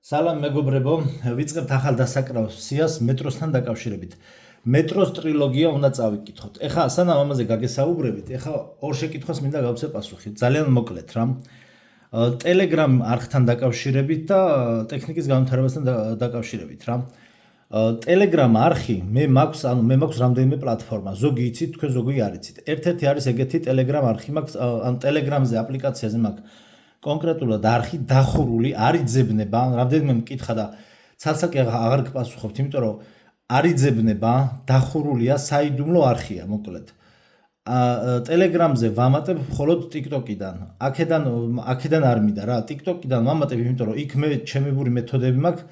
სალამ მეგობრებო, ვიწყებთ ახალ დასაკრავს სიას მეტროსთან დაკავშირებით. მეტროს ტრილოგია უნდა წავიკითხოთ. ეხლა სანამ ამაზე გაგესაუბრებით, ეხლა ორ შეკითხვას მინდა გავცე პასუხი. ძალიან მოკლედ რა. Telegram არხთან დაკავშირებით და ტექნიკის განვითარებასთან დაკავშირებით რა. Telegram არხი მე მაქვს რამდენიმე პლატფორმა. ზოგი იცით, თქვენ ზოგი არ იცით. ერთ-ერთი არის ეგეთი Telegram არხი მაქვს, ან Telegramზე აპლიკაციაზე მაქვს კონკრეტულად არხი დახურული, არ იძებნება, რამდენიმე მკითხა და ცალსაკი აღარ გპასუხობთ, იმიტომ რომ არ იძებნება, დახურულია, საიდუმლო არხია, მოკლედ. Telegramზე ვამატებ მხოლოდ TikTok-იდან. აქედან არ მინდა რა, TikTok-იდან ვამატებ, იმიტომ რომ იქ მე ჩემებური მეთოდები მაქვს,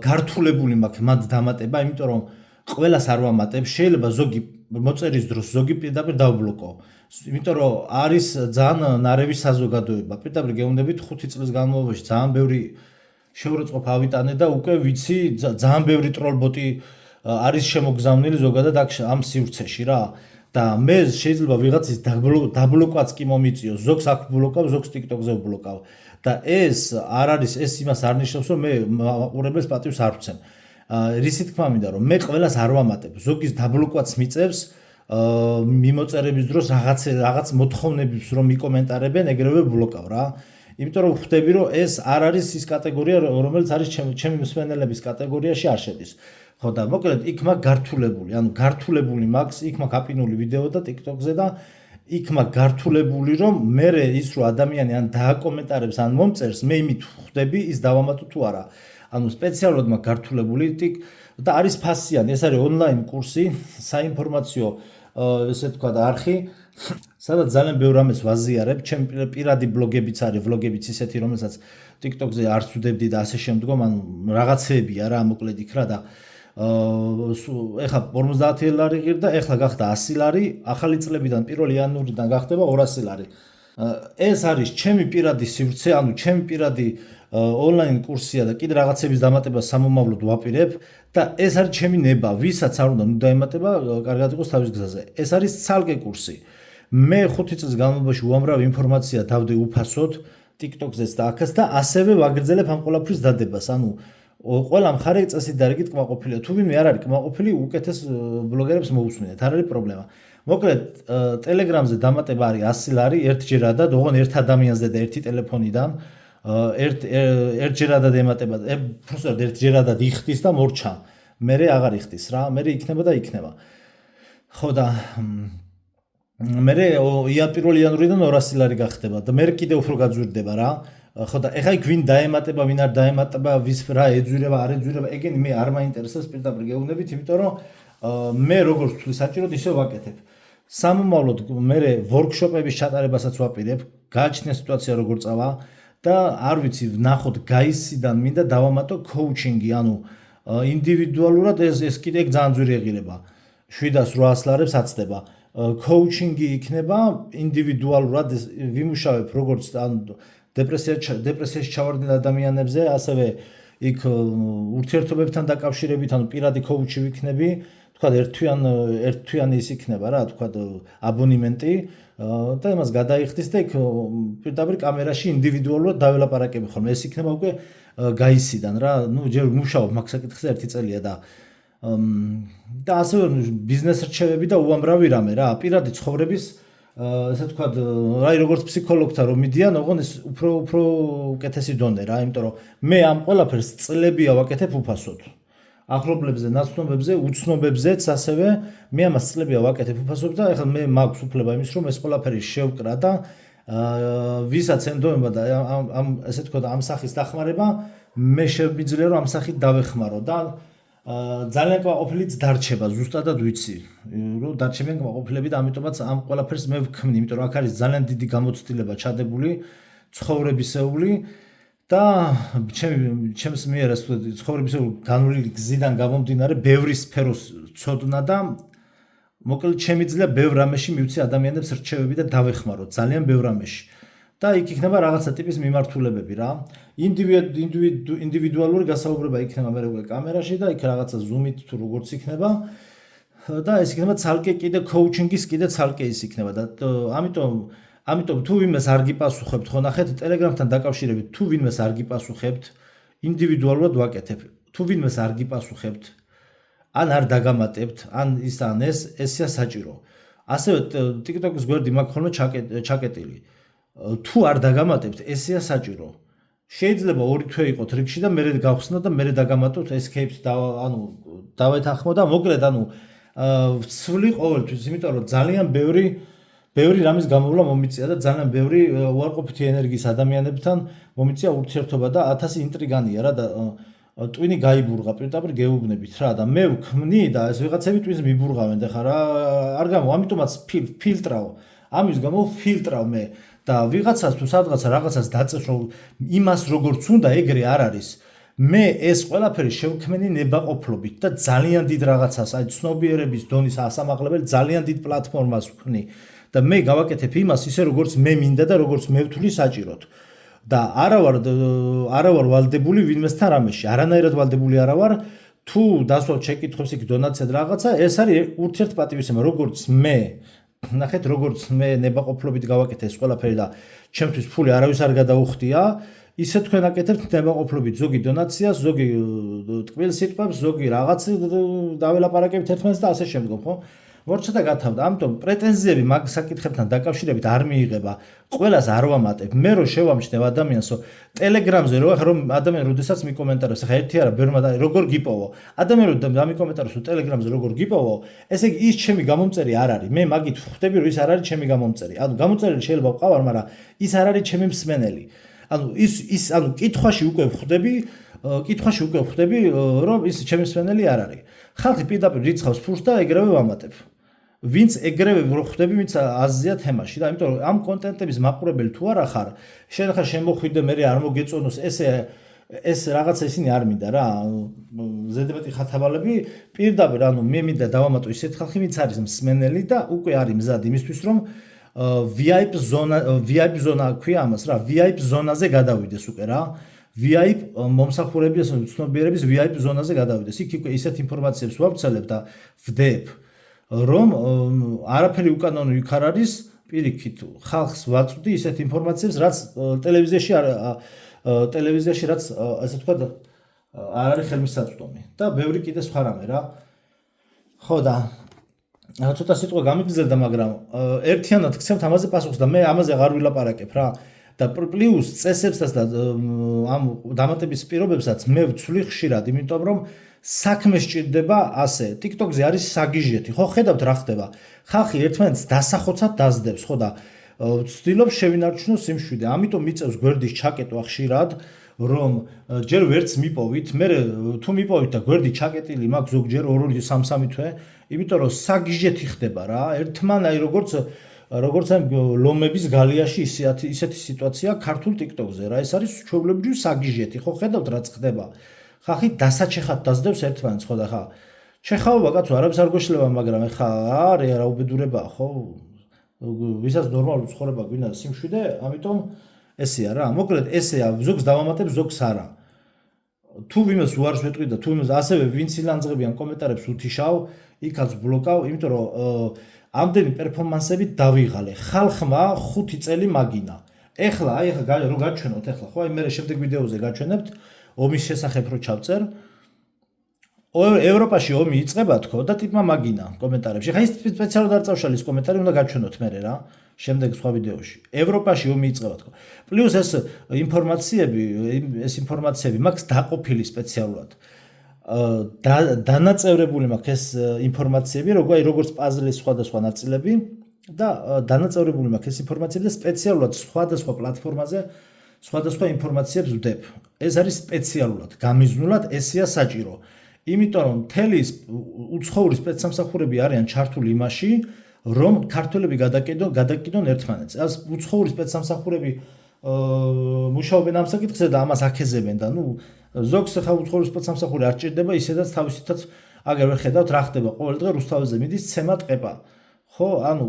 გართულებული მაქვს მათ დამატება, იმიტომ რომ ყველას არ ვამატებ, შეიძლება ზოგი მოწერის დროს ზოგი პირდაპირ დავბლოკო. იმიტომ რომ არის ძალიან ნარევი საზოგადოება. პირდაპირ გეუნდებით 5 წლის განმავლობაში ძალიან ბევრი შეურაცხყოფა ავიტანე და უკვე ვიცი ძალიან ბევრი ტროლბოტი არის შემოგზავნილი ზოგადად ამ სივრცეში რა. და მე შეიძლება ვიღაცის დაბლოკვაც კი მომიწიოს, ზოგს აქ ბლოკავ, ზოგს TikTok-ზე ვბლოკავ. და ეს იმას არ ნიშნავს, რომ მე მაყურებელს პატივს არ ვცემ. რისი თქმა მინდა, რომ მე ყველას არ ვამატებ. ზოგის დაბლოკვაც მიწევს მიმოწერების დროს რაღაც მოთხოვნებს რომ მიკომენტარებენ, ეგრევე ბლოკავ რა. იმიტომ რომ ხვდები, რომ ეს არ არის ის კატეგორია, რომელიც არის ჩემი მსმენელების კატეგორიაში არ შედის. ხო და მოკლედ იქ მაქვს გართულებული, ანუ გართულებული მაქვს, იქ მაქვს აპინული ვიდეო და TikTok-ზე და იქ მაქვს გართულებული, რომ მე ის რო ადამიანი ან დააკომენტარებს, ან მომწერს, მე იმით ხვდები ის დავამატო თუ არა. ანუ სპეციალურად მაქვს გართულებული და არის ფასიანი, ეს არის ონლაინ კურსი, საინფორმაციო ესე თქვა და არხი, სადაც ძალიან ბევრ რამეს ვაზიარებ, ჩემი პირადი ბლოგებიც არის, ვლოგებიც ისეთი, რომელსაც TikTok-ზე არ ვსვდებდი და ასე შემდგომ, ანუ რაღაცეებია რა, მოკლედ იქ რა და ეხლა 50 ლარი ღირდა, ეხლა გახდა 100 ლარი, ახალი წლებიდან 1 იანვრიდან გახდება 200 ლარი. ეს არის ჩემი პირადი სივრცე, ანუ ჩემი პირადი ონლაინ კურსია და კიდე რაღაცების დამატებას სამომავლოდ ვაპირებ და ეს არის ჩემი ნება, ვისაც არ უნდა დაემატება, კარგად იყოს თავის გზაზე. ეს არის ცალკე კურსი. მე 5 წლის განმავლობაში უამრავ ინფორმაცია დავდე უფასოდ TikTok-ზეც და აქაც და ასევე ვაგრძელებ ამ ყველაფრის დადებას. ანუ ყველა მხარე წესით დარიგით კმაყოფილია. თუ ვინმე არ არის კმაყოფილი, უკეთეს ბლოგერებს მოусმინეთ, არ არის პრობლემა. მოკლედ, Telegram-ზე დამატება არის 100 ლარი ერთჯერადად, ოღონდ ერთ ადამიანზე და ერთი ტელეფონიდან. ერთჯერადად ემატება, პროსტად ერთჯერადად იხდის და მორჩა. მერე აღარ იხდის რა, მერე იქნება და იქნება. ხო და მერე 1 იანვრიდან 200 ლარი გახდება და მერე კიდე უფრო გაძვირდება რა. ხო და ეხა იქ ვინ დაემატება, ვინ არ დაემატება, ვის რა ეძვირება, არ ეძვირება, ეგენი მე არ მაინტერესებს პირდაპირ გეუბნებით, იმიტომ რომ მე როგორც ვთვლი საჭიროდ ისე ვაკეთებ. სამომავლოდ მე ვორქშოპების ჩატარებასაც ვაპირებ, გააჩნია სიტუაცია როგორ წავა და არ ვიცი, ვნახოთ გაისიდან მინდა დავამატო კოუჩინგი, ანუ ინდივიდუალურად ეს კიდე ძალიან ძვირი ეღირება. 700-800 ლარებს აცდება. კოუჩინგი იქნება ინდივიდუალურად ვიმუშავებ როგორც დეპრესიაში ჩავარდნილ ადამიანებზე, ასევე იქ ურთიერთობებთან დაკავშირებით, ანუ პირადი კოუჩი ვიქნები, თქვა ერთთვიანი ის იქნება რა, თქვა აბონემენტი და იმას გადაიხდის და იქ პირდაპირ კამერაში ინდივიდუალურად დაველაპარაკები ხოლმე. ეს იქნება უკვე გაისიდან რა, ჯერ მუშაობ მაგ საკითხზე 1 წელია და ასევე ბიზნეს რჩევები და უამრავი რამე რა, პირადი ცხოვრების ესე თქვა, აი როგორც ფსიქოლოგთან რომ მიდიან, ოღონდ ეს უფრო უკეთესი დონე რა, იმიტომ რომ მე ამ ყველაფერს წლებია ვაკეთებ უფასოდ. ახლობლებზე, ნაცნობებზე, უცნობებზეც ასევე მე ამას წლებია ვაკეთებ უფასოდ და ეხლა მე მაქვს უფლება იმის, რომ ეს ყველაფერი შევკრა და ვისაც ენდოება და ესე თქვა და ამ სახის დახმარება, მე შევიძლია რომ ამ სახით დავეხმარო და ძალიან კმაყოფილიც დარჩება, ზუსტადად ვიცი, რომ დარჩებიან კმაყოფილები და ამიტომაც ამ ყველაფერს მე ვქმნი, იმიტომ რომ აქ არის ძალიან დიდი გამოცდილება ჩადებული, ცხოვრებისეული და ჩემს მიერ ეს ცხოვრებისეული განვლილი გზიდან გამომდინარე, ბევრი სფეროს ცოდნა და მოკლედ შემიძლია ბევრ რამეში მივცი ადამიანებს რჩევები და დავეხმარო, ძალიან ბევრ რამეში. და იქ იქნება რაღაცა ტიპის მიმართულებები რა. ინდივიდუალური გასაუბრება იქნება მე უკვე კამერაში და იქ რაღაცა ზუმით თუ როგორც იქნება და ეს იქნება ცალკე კიდე კოუჩინგის კიდე ცალკე ის იქნება და ამიტომ თუ ვინმეს არ გიპასუხებთ, ხო ნახეთ Telegram-თან დაკავშირებით, თუ ვინმეს არ გიპასუხებთ, ინდივიდუალურად ვაკეთებ. თუ ვინმეს არ გიპასუხებთ, ან არ დაგამატებთ, ან ის ან ესეა საჭირო. ასევე TikTok-ის გვერდი მაქვს ხოლმე ჩაკეტილი. თუ არ დაგამატებთ, ესეა საჭირო. შეიძლება 2 თვე იყოთ რიგში და მერე გავხსნათ და მერე დაგამატოთ escape-ს დავეთანხმო და მოკლედ ვცვლი ყოველთვის, იმიტომ რომ ძალიან ბევრი რამის გამოვლა მომიწია და ძალიან ბევრი უარყოფითი ენერგიის ადამიანებთან მომიწია ურთიერთობა და 1000 ინტრიგანია რა და ტვინი გაიბურღა პირდაპირ გეუბნებით რა და მე ვქმნი და ეს ვიღაცები ტვინს მიბურღავენ და ხა რა არ გამო ამიტომაც ფილტრავ ამის გამო ფილტრავ მე და ვიღაცას თუ სადღაც რაღაცას დაწეს რომ იმას როგორც უნდა ეგრე არ არის მე ეს ყველაფერი შევქმენი ნებაყოფლობით და ძალიან დიდ რაღაცას აი ცნობიერების დონის ასამაღლებელი ძალიან დიდ პლატფორმას ვქმნი და მე გავაკეთებ იმას ისე როგორც მე მინდა და როგორც მე ვთვლი საჭიროდ და არა ვარ ვალდებული ვინმესთან რამეში არანაირად ვალდებული არა ვარ თუ დასვავ შეკითხვებს იქ დონაციად რაღაცა ეს არის ურთიერთპატივისცემა როგორც მე ნახეთ როგორც მე ნებაყოფლობით გავაკეთე ეს ყველაფერი და ჩემთვის ფული არავის არ გადაუხდია ისე თქვენ აკეთებთ ნებაყოფლობით ზოგი დონაციას ზოგი ტკბილ სიტყვებს ზოგი რაღაც დაველაპარაკებთ ერთმანეთს და ასე შემდგომ ხო მორჩა და გათავდა ამიტომ პრეტენზიები მაგ საკითხებთან დაკავშირებით არ მიიღება ყველას არ ვამატებ მე რო შევამჩნევ ადამიანს ტელეგრამზე რომ ადამიანი როდესაც მიკომენტარებს ხა ერთი არა ბევრმა და როგორ გიპოვო ადამიანი რომ დამიკომენტარებს ტელეგრამზე როგორ გიპოვო ესე იგი ის ჩემი გამომწერი არ არის მე მაგით ვხვდები რომ ის არ არის ჩემი გამომწერი ანუ გამომწერელი შეიძლება ვყავარ მაგრამ ის არ არის ჩემი მსმენელი ანუ ის კითხვაში უკვე ვხვდები რომ ის ჩემი მსმენელი არ არის ხალხი პირდაპირ რიცხავს ფურს და ეგრევე ვამატებ ვინც ეგრევე ხვდები ვინც აზია თემაში და იმიტომ რომ ამ კონტენტების მაყურებელი თუ არა ხარ შენ ხარ შემოხვიდე მე არ მოგეწონოს ეს რაღაცა ისინი არ მინდა რა ზედმეტი ხათაბალები პირდაპირ ანუ მე მინდა დავამატო ისეთ ხალხი ვინც არის მსმენელი და უკვე არის მზად იმისთვის რომ VIP ზონა ქვია ამას რა VIP ზონაზე გადავიდეს უკვე რა VIP მომსახურების ცნობიერების VIP ზონაზე გადავიდეს იქ უკვე ისეთ ინფორმაციებს ვავრცელებ და ვდებ რომ არაფერი უკანონო იქ არ არის პირიქით ხალხს ვაწვდი ისეთ ინფორმაციებს რაც ტელევიზიაში რაც ასე თქვა არ არის ხელმისაწვდომი და ბევრი კიდე სხვა რამე რა ხო და ცოტა სიტყვა გამიგზელდა მაგრამ ერთიანად გცემთ ამაზე პასუხს და მე ამაზე აღარ ვილაპარაკებ რა და პლუს წესებსაც და ამ დამატების პირობებსაც მე ვცვლი ხშირად იმიტომ რომ საქმე სჭირდება ასე TikTok-ზე არის საგიჟეთი ხო ხედავთ რა ხდება ხალხი ერთმანეთს დასახოცად დაძდებს ხო და ვცდილობ შევინარჩუნო სიმშვიდე ამიტომ მიწევს გვერდის ჩაკეტვა ხშირად რომ ჯერ ვერც მიპოვით მე თუ მიპოვით და გვერდი ჩაკეტილი მაქვს ზოგჯერ 2-3 თვე იმიტომ რომ საგიჟეთი ხდება რა ერთმანაი როგორც ამ ლომების გალიაში ისეთი სიტუაცია ქართულ TikTok-ზე რა ეს არის ჩვეულებრივი საგიჟეთი ხო ხედავთ რაც ხდება ხალხი დასაჩეხად დაძდებს ერთმანეთს ხო და ხა ჩეხაობა კაცო არაფერს არ გოშლება მაგრამ ხა არა რა უბედურებაა ხო ვისაც ნორმალური ცხოვრება გვინდა სიმშვიდე ამიტომ ესეა რა მოკლედ ესეა ზოგს დავამატებ ზოგს არა თუ ვინმეს უარს ვეტყვი და თუ ვინმეს ასევე ვინც ილანძღებიან კომენტარებს უთიშავ იქაც ბლოკავ იმიტომ რომ ამდენი პერფორმანსები დავიღალე ხალხმა 5 წელი მაგინა ეხლა რო გაჩვენოთ ეხლა ხო აი მე შემდეგ ვიდეოზე გაჩვენებთ ომის შესახებ რო ჩავწერ ევროპაში ომი იწყება თქო და ტიპმა მაგინა კომენტარებში ხა ის სპეციალურად არ წავშალ ის კომენტარი უნდა გაჩვენოთ მე რა შემდეგ სხვა ვიდეოში ევროპაში ომი იწყება თქო პლუს ეს ინფორმაციები მაქვს დაყოფილი სპეციალურად დანაწევრებული მაქვს ეს ინფორმაციები როგორც პაზლის სხვადასხვა ნაწილები და დანაწევრებული მაქვს ეს ინფორმაციები და სპეციალურად სხვადასხვა პლატფორმაზე სხვადასხვა ინფორმაციებს ვდებ ეს არის სპეციალურად გამიზნულად ესეა საჭირო იმიტომ რომ მთელი უცხოური სპეცსამსახურები არიან ჩართული იმაში რომ ქართველები გადაკიდონ ერთმანეთს ეს უცხოური სპეცსამსახურები მუშაობენ ამ საკითხზე და ამას აქეზებენ და ნუ ზოგს ხა უცხოური სპეცსამსახური არ ჭირდება ისედაც თავისითაც აგერ ვერ ხედავთ რა ხდება ყოველ დღე რუსთაველზე მიდის ცემა ტყება ხო ანუ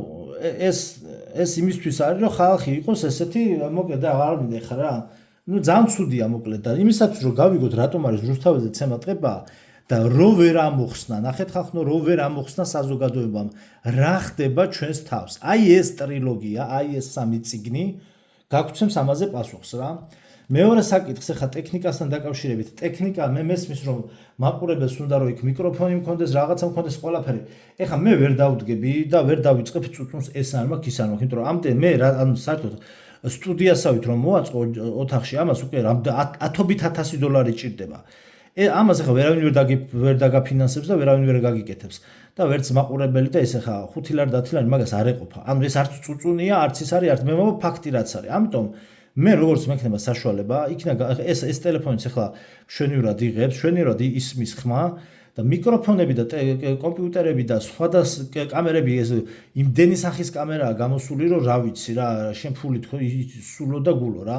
ეს იმისთვის არის რომ ხალხი იყოს ესეთი მოკლედ და აღარ მინდა ხა რა ნუ ძალიან ცუდია მოკლედ და იმისათვის რომ გავიგოთ რატომ არის რუსთაველზე ცემა ტყება და რო ვერ ამოხსნა ნახეთ ხალხო რო ვერ ამოხსნა საზოგადოებამ რა ხდება ჩვენს თავს აი ეს ტრილოგია აი ეს 3 წიგნი გაგვცემს ამაზე პასუხს რა მეორე საკითხს ახლა ტექნიკასთან დაკავშირებით ტექნიკა მე მესმის რომ მაყურებელს უნდა რომ იქ მიკროფონი მქონდეს რაღაცა მქონდეს ყველაფერი ეხლა მე ვერ დავდგები და ვერ დავიწყებ წუწუნს ეს არ მაქვს ის არ მაქვს იმიტომ რომ ამდენ მე ანუ საერთოდ სტუდიასავით რომ მოვაწყო ოთახში ამას უკვე ათობით $1000 ჭირდება ამას ახლა ვერავინ ვერ დაგაფინანსებს და ვერავინ ვერ გაგიკეთებს და ვერც მაყურებელი და ეს ახლა 5 ლარი 10 ლარი მაგას არ ეყოფა ანუ ეს არც წუწუნია არც ის არის არც მე მომო ფაქტი რაც არის ამიტომ მე როგორც მექნება საშუალება იქნება ეს ტელეფონიც ახლა მშვენივრად იღებს მშვენივრად ისმის ხმა და მიკროფონები და კომპიუტერები და სხვა კამერები ეს იმდენი სახის კამერაა გამოსული რომ რა ვიცი რა შემფული თქო სულო და გულო რა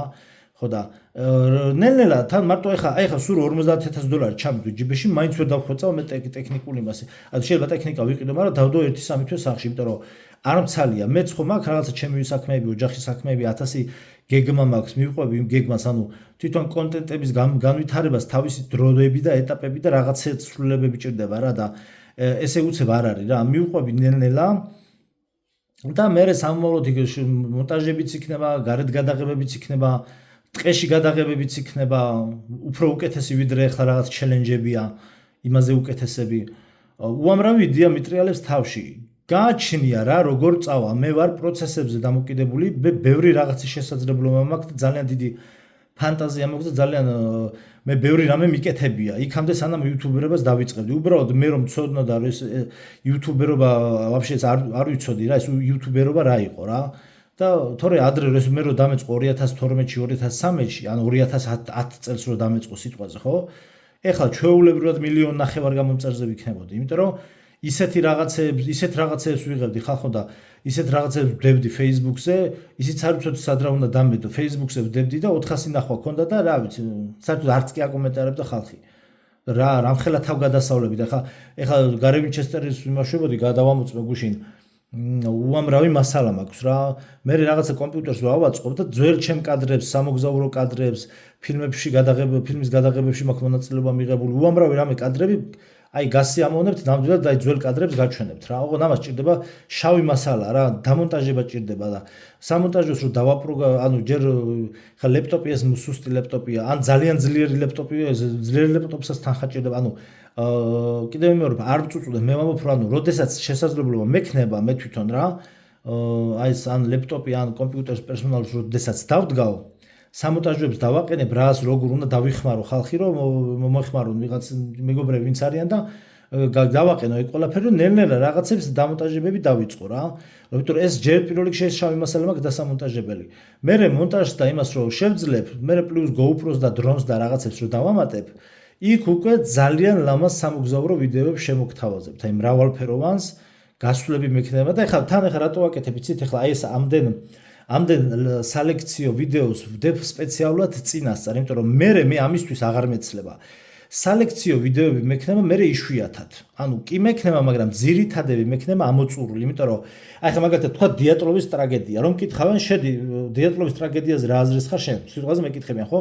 ხო და ნელ-ნელა თან მარტო ეხა სულ $50,000 ჩამიდო ჯიბეში მაინც ვერ დავხვეწავ მე ტექნიკული მასე ანუ შეიძლება ტექნიკა ვიყიდო მაგრამ დავდო 1-3 თვე სახში იმიტომ რომ არ მცალია მეც ხო მაქვს რაღაცა ჩემი საქმეები ოჯახის საქმეები 1000 გეგმა მაქვს მივყვები იმ გეგმას ანუ თვითონ კონტენტების განვითარებას თავისი დროები და ეტაპები და რაღაცა ცვლილებები ჭირდება რა და ესე უცებ არ არის რა მივყვები ნელ-ნელა და მე სამომავლოდ მონტაჟებიც იქნება გარეთ გადაღებებიც იქნება ტყეში გადაღებებიც იქნება უფრო უკეთესი ვიდრე ახლა რაღაც ჩელენჯებია იმაზე უკეთესები უამრავი იდეა მიტრიალებს თავში გააჩნია რა როგორ წავა მე ვარ პროცესებზე დამოკიდებული ბევრი რაღაცის შესაძლებლობა მაქვს და ძალიან დიდი ფანტაზია მაქვს და ძალიან მე ბევრი რამე მიკეთებია იქამდე სანამ იუთუბერობას დავიწყებდი უბრალოდ მე რომ მცოდნოდა რომ ეს იუთუბერობა ვაფშე არ ვიცოდი რა ეს იუთუბერობა რა იყო რა და თორე ადრე მე რომ დამეწყო 2012-ში 2013-ში ან 2010 წელს რომ დამეწყო სიტყვაზე ხო ეხლა ჩვეულებრივად 1.5 მილიონი გამომწერზე ვიქნებოდი იმიტომ რომ ისეთ რაღაცებს ვიღებდი ხალხო და ისეთ რაღაცებს ვდებდი Facebook-ზე ისიც არ ვიცოდი სად რა უნდა დამედო Facebook-ზე ვდებდი და 400 ნახვა ქონდა და რა ვიცი საერთოდ არც კი აკომენტარებდა ხალხი რა რამხელა თავგადასავლები და ეხლა გარი ვინჩესტერის ვიმაშვებოდი გადავამოწმე გუშინ უამრავი მასალა მაქვს რა მე რაღაცა კომპიუტერს ვავაწყობ და ძველ ჩემ კადრებს სამოგზაურო კადრებს ფილმის გადაღებებში მაქვს მონაწილეობა მიღებული უამრავი რამე კადრები აი გასიამოვნებთ ნამდვილად და ძველ კადრებს გაჩვენებთ რა ოღონდ ამას ჭირდება შავი მასალა რა დამონტაჟება ჭირდება და სამონტაჟოს რომ ანუ ჯერ ხა ლეპტოპი ეს სუსტი ლეპტოპია ან ძალიან ძლიერი ლეპტოპია ძლიერი ლეპტოპსაც თანხა ჭირდება ანუ კიდევ მეორე არ ვწუწუდე მე ვამბობ რომ ანუ როდესაც შესაძლებლობა მექნება მე თვითონ რა აი ეს ან ლეპტოპი ან კომპიუტერის პერსონალს როდესაც დავდგავ სამონტაჟებს დავაყენებ რას როგორ უნდა დავიხმარო ხალხი რომ მოეხმარონ ვიღაც მეგობრები ვინც არიან და დავაყენო ეგ ყველაფერი რომ ნელ-ნელა რაღაცებს დამონტაჟებები დავიწყო რა იმიტომ რომ ეს ჯერ პირველ რიგში შავი მასალა მაქვს დასამონტაჟებელი მე მონტაჟს და იმას რომ შევძლებ მე პლუს GoPro-ს და დრონს და რაღაცებს რომ დავამატებ იქ უკვე ძალიან ლამაზ სამოგზაურო ვიდეოებს შემოგთავაზებთ აი მრავალფეროვანს გასვლები მექნება და თან რატო ვაკეთებ იცით ახლა აი ეს ამდენ სალექციო ვიდეოს ვდებ სპეციალურად წინასწარ იმიტომ რომ მე ამისთვის აღარ მეცლება სალექციო ვიდეოები მექნება მე იშვიათად ანუ კი მექნება მაგრამ ძირითადები მექნება ამოწურული იმიტომ რომ აი ხა მაგალითად თქვა დიატლოვის ტრაგედია რომ კითხავენ შედი დიატლოვის ტრაგედიაზე რა აზრის ხარ შენ სიტყვაზე მეკითხებიან ხო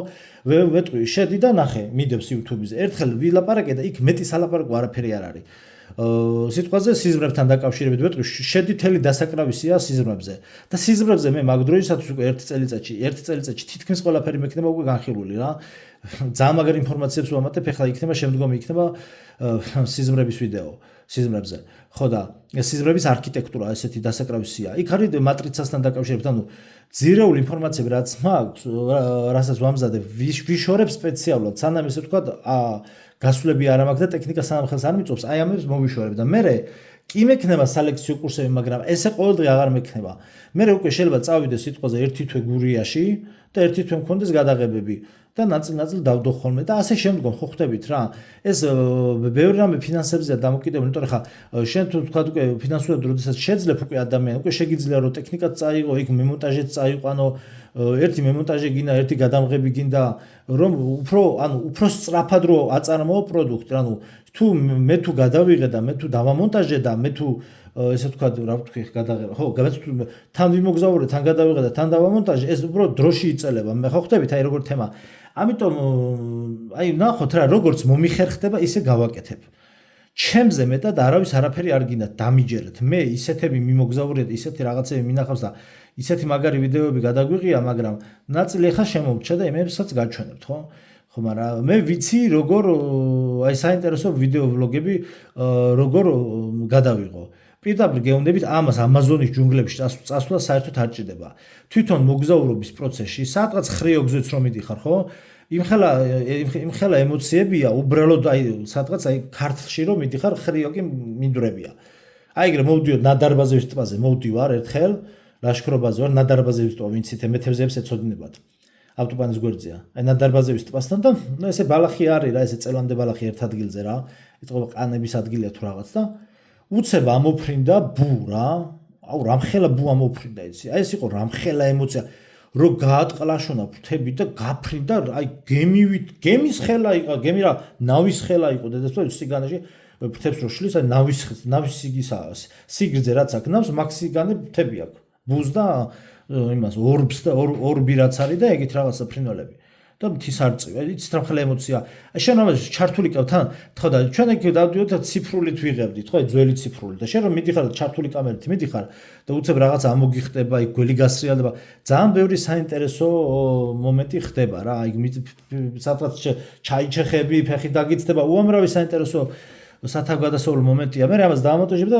ვეტყვი შედი და ნახე მიდევს YouTube-ზე ერთხელ ვილაპარაკე და იქ მეტი სალაპარაკო არაფერი არ არის სიტყვაზე სიზმრებთან დაკავშირებით ვეტყვი შედი თელი დასაკრავისია სიზმრებზე და სიზმრებზე მე მაგ დროისათვის უკვე ერთ წელიწადში თითქმის ყველაფერი მექნება უკვე განხილული რა ძალიან მაგარი ინფორმაციებს ვამატებ ეხლა იქნება შემდგომი იქნება სიზმრების ვიდეო სიზმრებზე ხო და სიზმრების არქიტექტურა ესეთი დასაკრავისია იქ არის მატრიცასთან დაკავშირებით ანუ ძირეული ინფორმაციები რაც მაქვს რასაც ვამზადებ ვიშორებ სპეციალურად სანამ ესე ვთქვა გასვლები არ მაქვს და ტექნიკა სანამ ხელს არ მიწობს აი ამებს მოვიშორებ და მე კი მექნება სალექციო კურსები მაგრამ ესე ყოველდღე აღარ მექნება მე უკვე შეიძლება წავიდე სიტყვაზე ერთი თვე გურიაში და ერთი თვე მქონდეს გადაღებები და ნაწილ-ნაწილ დავდო ხოლმე და ასე შემდგომ ხო ხვდებით რა ეს ბევრი რამე ფინანსებზეა დამოკიდებული იმიტომ რომ ხა შენ თუ თქვა უკვე ფინანსურად როდესაც შეძლებ უკვე ადამიანი უკვე შეგიძლია რომ ტექნიკაც წაიღო იქ მემონტაჟეც წაიყვანო ერთი მემონტაჟე გინდა ერთი გადამღები გინდა რომ უფრო სწრაფად რო აწარმოო პროდუქტი ანუ მე თუ გადავიღე და მე თუ დავამონტაჟე და მე თუ ესე თქვა რა ვთქვი გადაღება ხო თან ვიმოგზაურე თან გადავიღე და თან დავამონტაჟე ეს უფრო დროში იწელება მე ხო ხვდებით აი როგორ თემა ამიტომ აი ნახოთ რა როგორც მომიხერხდება ისე გავაკეთებ ჩემზე მეტად არავის არაფერი არ გინდათ დამიჯერეთ. მე ისეთები მიმოგზაურეთ, ისეთი რაღაცები მინახავს და ისეთი მაგარი ვიდეოები გადაგვიღია, მაგრამ ნაწილი ახლა შემომრჩა და იმებსაც გაჩვენებთ, ხო? ხო, მაგრამ მე ვიცი როგორ აი საინტერესო ვიდეო ვლოგები როგორ გადავიღო. პირდაპირ გეუბნებით ამას ამაზონის ჯუნგლებში წასვლა საერთოდ არ ჭირდება. თვითონ მოგზაურობის პროცესში სადღაც ხრიო გზით რომ მიდიხარ, ხო? იმხელა ემოციებია, უბრალოდ აი სადღაც აი ქართლში რომ მიდიხარ, ხრიო კი მინდვრებია. აი ეგრე მოვდიოდ ნადარბაზევის ტბაზე, მოვდივარ ერთხელ, ლაშქრობაზე ვარ, ნადარბაზევის ტბა ვინცით მეთევზეებს ეცოდინებათ. ავტობანის გვერდზეა. აი ნადარბაზევის ტბასთან და ნუ ესე ბალახი არის რა, ესე წელამდე ბალახი ერთ ადგილზე რა. ეთქობა ყანების ადგილია თუ რაღაც და უცებ ამოფრინდა ბუ რა. აუ რამხელა ბუ ამოფრინდა იცი. აი ეს იყო რამხელა ემოცია. რო გაატყლაშონა ფრთები და გაფრინდა აი გემის ხელა იყო, გემი რა, ნავის ხელა იყო დედასწორ სიგანეში ფრთებს რო შლის, აი ნავის სიგისა სიგრძე რაც აქ ნავს, მაქსიგანე ფრთები აქვს. ბუს და იმას ორბს და ორბი რაც არის და ეგეთ რაღაცა ფრინველები. და მთის არწივი, იცით რა ხელ ემოცია. აი შენ ამას ჩართული კავ თან, ხო და ჩვენ ეგ დავდიოთ და ციფრულით ვიღებდით, ხო, ძველი ციფრული და შენ რომ მიდიხარ და ჩართული კამერით მიდიხარ და უცებ რაღაცა ამოგიხდება, აი გველი გასრიალდება, ძალიან ბევრი საინტერესო მომენტი ხდება რა, აი სადღაც ჩაიჩეხები, ფეხი დაგიცდება, უამრავი საინტერესო სათავგადასავლო მომენტია. მე ამას დავამონტაჟებ და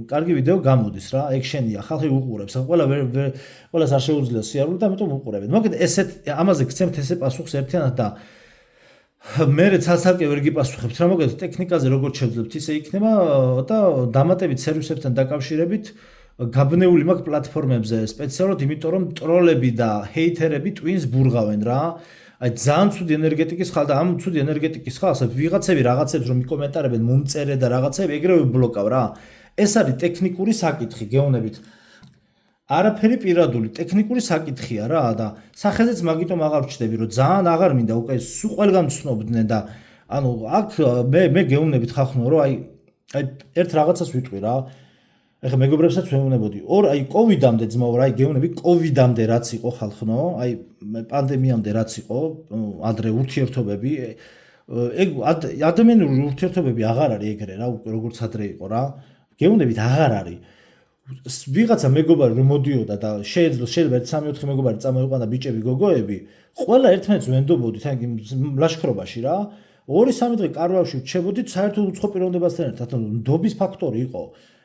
კარგი ვიდეო გამოდის რა, ექშენია, ხალხი უყურებს. ყველას არ შეუძლია სიარული და ამიტომ უყურებენ. მოგეთ ესეთ ამაზე გცემთ ესე პასუხს ერთიანად და მე ცალ-ცალკე ვერ გიპასუხებთ რა, მოგეთ ტექნიკაზე როგორ შევძლებთ ისე იქნება და დამატებით სერვისებთან დაკავშირებით გაბნეული მაქვს პლატფორმებზე სპეციალურად, იმიტომ რომ ტროლები და ჰეითერები ტვინს ბურღავენ რა. აი ძალიან ცუდი ენერგეტიკის ხალხ და ამ ცუდი ენერგეტიკის ხალხს ვიღაცები რაღაცებს რომ იკომენტარებენ, მომწერე და რაღაცები ეგრევე ბლოკავ რა. ეს არის ტექნიკური საკითხი, გეუბნებით. არაფერი პირადული, ტექნიკური საკითხია რა და სახელზეც მაგიტომ აღარ ვჩდები, რომ ძალიან აღარ მინდა უკვე სულ ყველგან ცნობდნენ და ანუ აქ მე გეუბნებით ხალხო, რომ აი ერთ რაღაცას ვიტყვი რა. ეხლა მეგობრებსაც ვეუბნებოდი, აი კოვიდამდე ძმაო რა, აი გეუბნები კოვიდამდე რაც იყო ხალხო, აი პანდემიამდე რაც იყო, ადრე ურთიერთობები, ეგ ადამიანური ურთიერთობები აღარ არის ეგრე რა, როგორც ადრე იყო რა. გეუბნებით აღარ არის. ვიღაცა მეგობარი რომ მოდიოდა და შეიძლება 1-3-4 მეგობარი წამოიყვანა ბიჭები, გოგოები, ყველა ერთმანეთს ვენდობოდით, აი ლაშქრობაში რა. 2-3 დღე კარვავში ვჩებოდით საერთოდ უცხო პიროვნებასთან ერთად, ნდობის ფაქტორი იყო.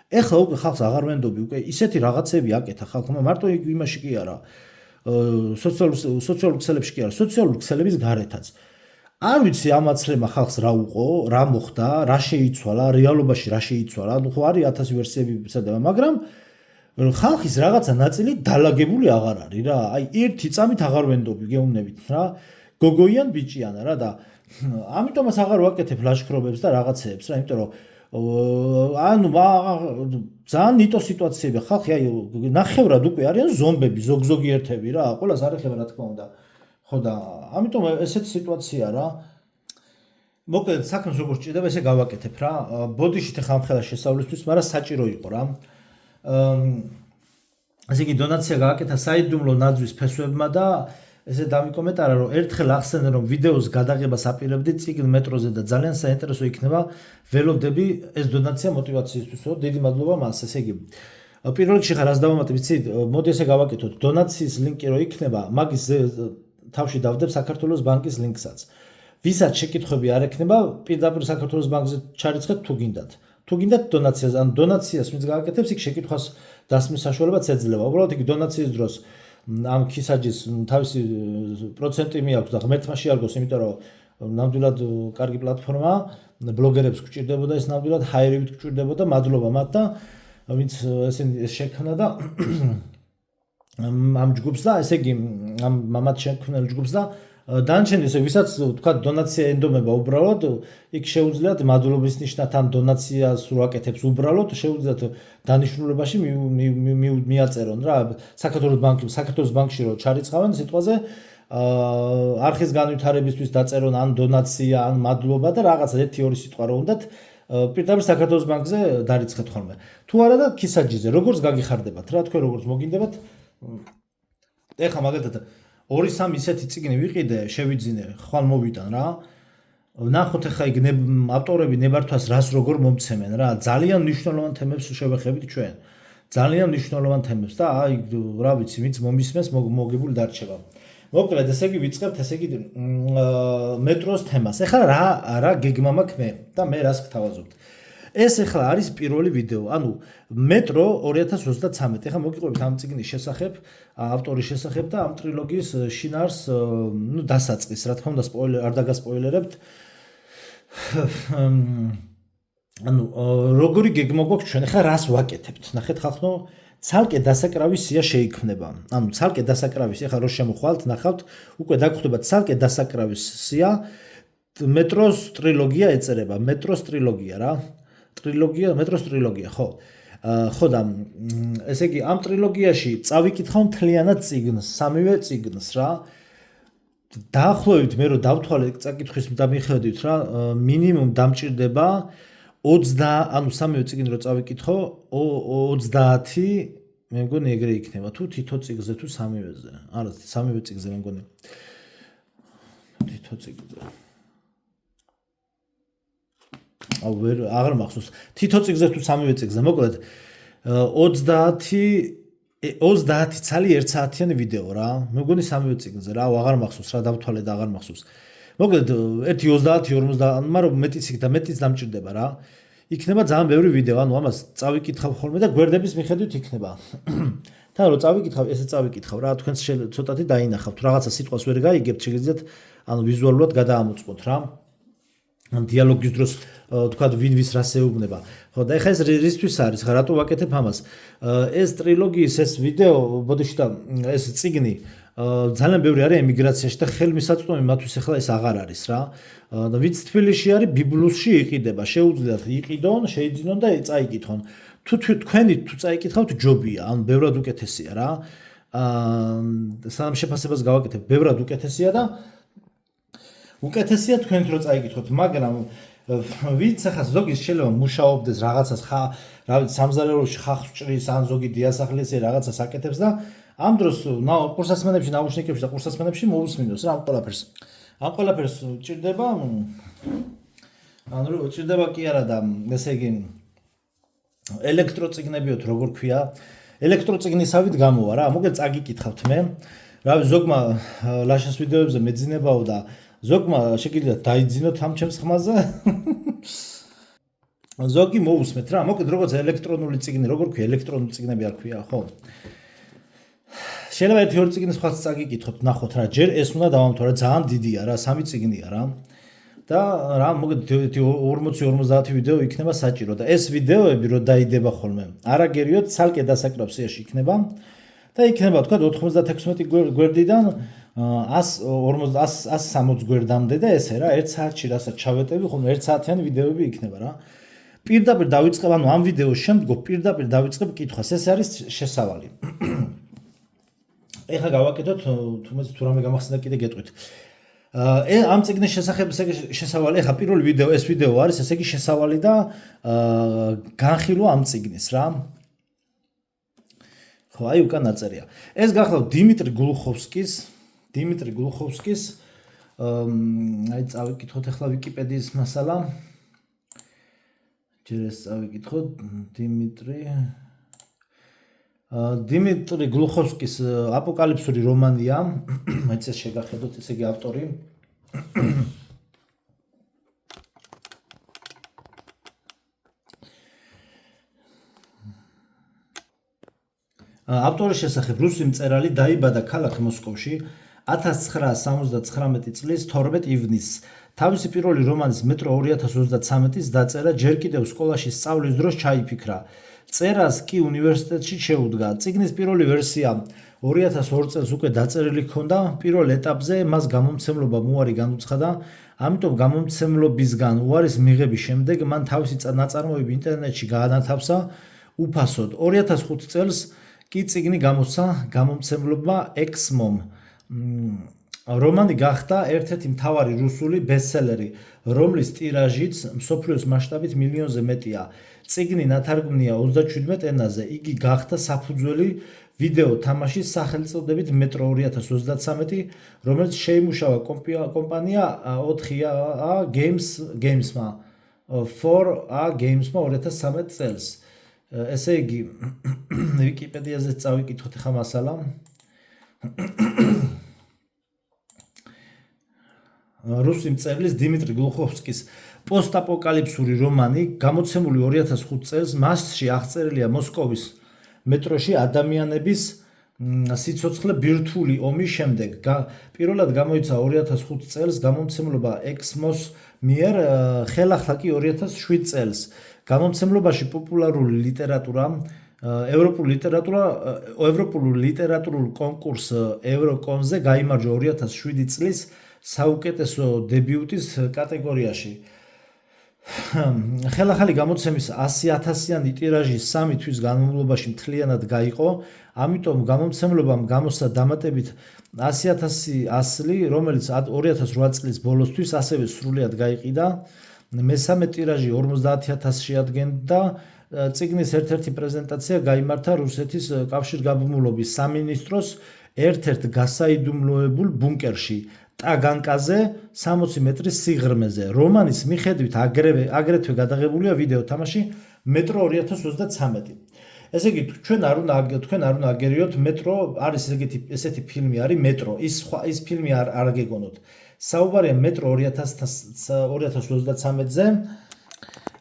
ეხლა უკვე ხალხს აღარ ვენდობი, უკვე ისეთი რაღაცები აკეთა ხალხმა, მარტო იმაში კი არა. სოციალურ ქსელებში კი არა, სოციალურ ქსელების გარეთაც. არ ვიცი ამ აცრემა ხალხს რა უყო, რა მოხდა, რა შეიცვალა, რეალობაში რა შეიცვალა, ну ხო არის 1000 ვერსიები ვსადება, მაგრამ ხალხის რაღაცა ნაწილი დალაგებული აღარ არის რა. აი ერთი წამით აღარ ვენდობი, გეუბნებით რა. გოგოიან ბიჭიანა რა და ამიტომაც აღარ ვაკეთებ ლაშქრობებს და რაღაცეებს რა, იმიტომ რომ ანუ ძალიან ნიტო სიტუაციებია, ხალხი აი ნახევრად უკვე არიან ზომბები, ზოგიერთები რა, ყველას არ ეხება რა თქმა უნდა. ხო და ამიტომ ესეთი სიტუაცია რა. მოკლედ საქმეს როგორ ჭირდება ესე გავაკეთებ რა. ბოდიშით ახლა ამხელა შესავლისთვის, მაგრამ საჭირო იყო რა. ესე იგი დონაცია გააკეთა საიდუმლო ნაძვის ფესვებმა და ესე დამიკომენტარა რომ ერთხელ ახსენე რომ ვიდეოს გადაღებას აპირებდი წიგნ მეტროზე და ძალიან საინტერესო იქნება ველოდები ეს დონაცია мотивაციისთვისო. დიდი მადლობა მას. ესე იგი პირველ რიგში ხარ რას დავამატებ, ვიცი, მოდი ესე გავაკეთოთ. დონაციის ლინკი რო იქნება, მაგის თავში დავდებ საქართველოს ბანკის ლინკსაც. ვისაც შეკითხვები არ ექნება, პირდაპირ საქართველოს ბანკზე ჩარიცხეთ თუ გინდათ. თუ გინდათ დონაციას, ან დონაციას ვინც გააკეთებს, იქ შეკითხვას დასმის საშუალებაც ეძლევა. უბრალოდ იქ დონაციის დროს ამ ქისაჯის თავისი პროცენტი მიაქვს და ღმერთმა შეარგოს, იმიტომ რომ ნამდვილად კარგი პლატფორმაა, ბლოგერებს გჭირდებოდა ეს ნამდვილად ჰაერივით გჭირდებოდა, მადლობა მათ და ვინც ესენი ეს შექმნა და ამ ჯგუფს და ესე იგი ამ მამად შექმნილ ჯგუფს და დანარჩენი ესე ვისაც თქვა დონაცია ენდომება უბრალოდ იქ შეუძლიათ მადლობის ნიშნად ამ დონაციას რო აკეთებს უბრალოდ შეუძლიათ დანიშნულებაში მიაწერონ რა საქართველოს ბანკში რო ჩარიცხავენ სიტყვაზე არხის განვითარებისთვის დაწერონ ან დონაცია ან მადლობა და რაღაცა 1-2 სიტყვა რო უნდათ პირდაპირ საქართველოს ბანკზე დარიცხეთ ხოლმე თუ არა და ქისაჯიზე როგორც გაგიხარდებათ რა თქვენ როგორც მოგინდებათ ეხა მაგალითად 2-3 ისეთი წიგნი ვიყიდე, შევიძინე, ხვალ მოვიტან რა. ნახოთ ახლა იქ ავტორები ნებართვას რას როგორ მომცემენ რა. ძალიან მნიშვნელოვან თემებს შევეხებით ჩვენ. ძალიან მნიშვნელოვან თემებს და აი რა ვიცი, ვინც მომისმენს მოგებული დარჩება. მოკლედ, ესე იგი ვიწყებთ, ესე იგი მეტროს თემას. ახლა რა გეგმა მაქვს მე და მე რას გთავაზობთ. ეს ახლა არის პირველი ვიდეო, ანუ მეტრო 2033. ახლა მოგიყვებით ამ წიგნის შესახებ, ავტორის შესახებ და ამ ტრილოგიის შინაარს, ნუ დასაწყის, რა თქმა უნდა, არ დაგასპოილერებთ. ანუ როგორი გეგმა გვაქვს ჩვენ, ახლა რას ვაკეთებთ? ნახეთ ხალხო, ცალკე დასაკრავი სია შეიქმნება. ანუ ცალკე დასაკრავი სია, ახლა რო შემოხვალთ, ნახავთ, უკვე დაგხვდება ცალკე დასაკრავი სია, მეტროს ტრილოგია ეწერება, მეტროს ტრილოგია რა. მეტროს ტრილოგია, ხო. ხო და ესე იგი ამ ტრილოგიაში წავიკითხავ მთლიანად წიგნს, სამივე წიგნს რა. დაახლოებით მე რო დავთვალე წაკითხვის და მიხედვით რა, მინიმუმ დამჭირდება 20, ანუ სამივე წიგნი რო წავიკითხო, 30, მე მგონი ეგრე იქნება, თუ თითო წიგნზე თუ სამივეზე. არა, სამივე წიგნზე მე მგონი. თითო წიგნზე. აღარ მახსოვს. თითო წიგნზე თუ სამივე წიგნზე, მოკლედ 30 ცალი 1 საათიანი ვიდეო რა. მე მგონი სამივე წიგნზე რა, აღარ მახსოვს რა, დავთვალე და აღარ მახსოვს. მოკლედ ერთი 30, 50, მაგრამ მეტიც იქ და მეტიც დამჭირდება რა. იქნება ძალიან ბევრი ვიდეო, ანუ ამას წავიკითხავ ხოლმე და გვერდების მიხედვით იქნება. თან რო წავიკითხავ, ესე წავიკითხავ რა, თქვენს ცოტათი დაინახავთ, რაღაცა სიტყვას ვერ გაიგებთ, შეგიძლიათ ანუ ვიზუალურად გადაამოწმოთ რა. ან დიალოგის დროს თქვა ვინ ვის რას ეუბნება. ხო და ეხლა ეს რისთვის არის? რატო ვაკეთებ ამას? ეს ტრილოგიის ეს ვიდეო, ბოდიში და ეს წიგნი ძალიან ბევრი არის ემიგრაციაში და ხელმისაწვდომი მათთვის ახლა ეს აღარ არის რა. და ვინც თბილისში არის, ბიბლუსში იყიდება, შეუძლიათ იყიდონ, შეიძინონ და წაიკითხონ. თქვენი თუ წაიკითხავთ ჯობია, ანუ ბევრად უკეთესია რა. სანამ შეფასებას გავაკეთებ, ბევრად უკეთესია და უკეთესია თქვენ რო წაიკითხოთ, მაგრამ ვინც ახლა ზოგი შეიძლება მუშაობდეს რაღაცას რა ვიცი სამზარეულოში ხახს ჭრის ან ზოგი დიასახლისი რაღაცას აკეთებს და ამ დროს კურსასმენებში, ნაუშნიკებში და კურსასმენებში მოусმინოს რა ამ ყველაფერს. ამ ყველაფერს ჭირდება ანუ ჭირდება კი არა და ესე იგი ელექტროწიგნებიოთ როგორ ქვია, ელექტროწიგნისავით გამოვა რა, მოგეთ წაგიკითხავთ მე. რა ვიცი ზოგმა ლაშას ვიდეოებზე მეძინებაო და ზოგმა შეგიძლიათ დაიძინოთ ამ ჩემს ხმაზე. ზოგი მოусმეთ რა, მოკეთ როგორც ელექტრონული წიგნი, როგორ ქვია, ელექტრონული წიგნები არ ქვია, ხო? შეიძლება ერთი ორი წიგნის სხვაც წაგიკითხოთ, ნახოთ რა, ჯერ ეს უნდა დავამთავროთ რა, ძალიან დიდია რა, 3 წიგნია რა. და რა, მოგეთ 40-50 ვიდეო იქნება საჭირო და ეს ვიდეოები რო დაიდება ხოლმე, არაგერიოთ ცალკე დასაკრავ სიაში იქნება და იქნება თქვა 96 გვერდიდან 160 გვერდამდე და ესე რა, 1 საათში რასაც ჩავეტევი, ხოლმე 1 საათიანი ვიდეოები იქნება რა. პირდაპირ დავიწყებ, ანუ ამ ვიდეოს შემდგომ პირდაპირ დავიწყებ კითხვას, ეს არის შესავალი. ეხლა გავაკეთოთ, თუ რამე გამახსენდა კიდე გეტყვით. ამ წიგნის შესახებ შესავალი, ეხლა პირველი ვიდეო, ეს ვიდეო არის, ესე იგი შესავალი და განხილვა ამ წიგნის რა. ხო, აი უკან აწერია. ეს გახლავთ დიმიტრი გლუხოვსკის აი წავიკითხოთ ახლა ვიკიპედიის მასალა. ჯერ ეს წავიკითხოთ დიმიტრი გლუხოვსკის აპოკალიფსური რომანია. მაინც ეს შეგახედოთ, ესე იგი ავტორი. ავტორის შესახებ რუსი მწერალი დაიბადა ქალაქ მოსკოვში 1979 წლის 12 ივნისს. თავისი პირველი რომანის მეტრო 2033-ის დაწერა ჯერ კიდევ სკოლაში სწავლის დროს ჩაიფიქრა. წერას კი უნივერსიტეტში შეუდგა. წიგნის პირველი ვერსია 2002 წელს უკვე დაწერილი ჰქონდა. პირველ ეტაპზე მას გამომცემლობა უარი განუცხადა, ამიტომ გამომცემლობისგან უარის მიღების შემდეგ მან თავისი ნაწარმოები ინტერნეტში გაანათავსა უფასოდ. 2005 წელს კი წიგნი გამოსცა გამომცემლობა Exmom. რომანი გახდა ერთ-ერთი მთავარი რუსული ბესტსელერი, რომლის ტირაჟიც მსოფლიოს მასშტაბით მილიონზე მეტია. წიგნი ნათარგმნია 37 ენაზე. იგი გახდა საფუძველი ვიდეო თამაშის სახელწოდებით Metro 2033, რომელიც შეიმუშავა კომპანია 4A Games-მა 4A Games-მა 2013 წელს. ესე იგი, ვიკიპედიაზე წავიკითხოთ ახლა მასალა. რუსი მწერლის დიმიტრი გლუხოვსკის პოსტაპოკალიფსური რომანი, გამოცემული 2005 წელს, მასში აღწერილია მოსკოვის მეტროში ადამიანების სიცოცხლე ბირთვული ომის შემდეგ. პირველად გამოიცა 2005 წელს გამომცემლობა Exmos მიერ, ხელახლა კი 2007 წელს. გამომცემლობაში პოპულარული ლიტერატურა, ევროპულ ლიტერატურულ კონკურს ევროკონზე გაიმარჯვა 2007 წლის საუკეთესო დებიუტის კატეგორიაში. ხელახალი გამოცემის 100,000-იანი ტირაჟი 3 თვის განმავლობაში მთლიანად გაიყო, ამიტომ გამომცემლობამ გამოსცა დამატებით 100,000 ასლი, რომელიც 2008 წლის ბოლოსთვის ასევე სრულიად გაიყიდა. მესამე ტირაჟი 50,000 შეადგენდა. წიგნის ერთ-ერთი პრეზენტაცია გაიმართა რუსეთის კავშირგაბმულობის სამინისტროს ერთ-ერთ გასაიდუმლოებულ ბუნკერში, ტაგანკაზე 60 მეტრის სიღრმეზე. რომანის მიხედვით აგრეთვე გადაღებულია ვიდეო თამაში Metro 2033. ესე იგი, თქვენ არ უნდა აგერიოთ Metro, არის ესეთი ფილმი არის Metro, ის ფილმი არ გეგონოთ. საუბარია Metro 2033-ზე.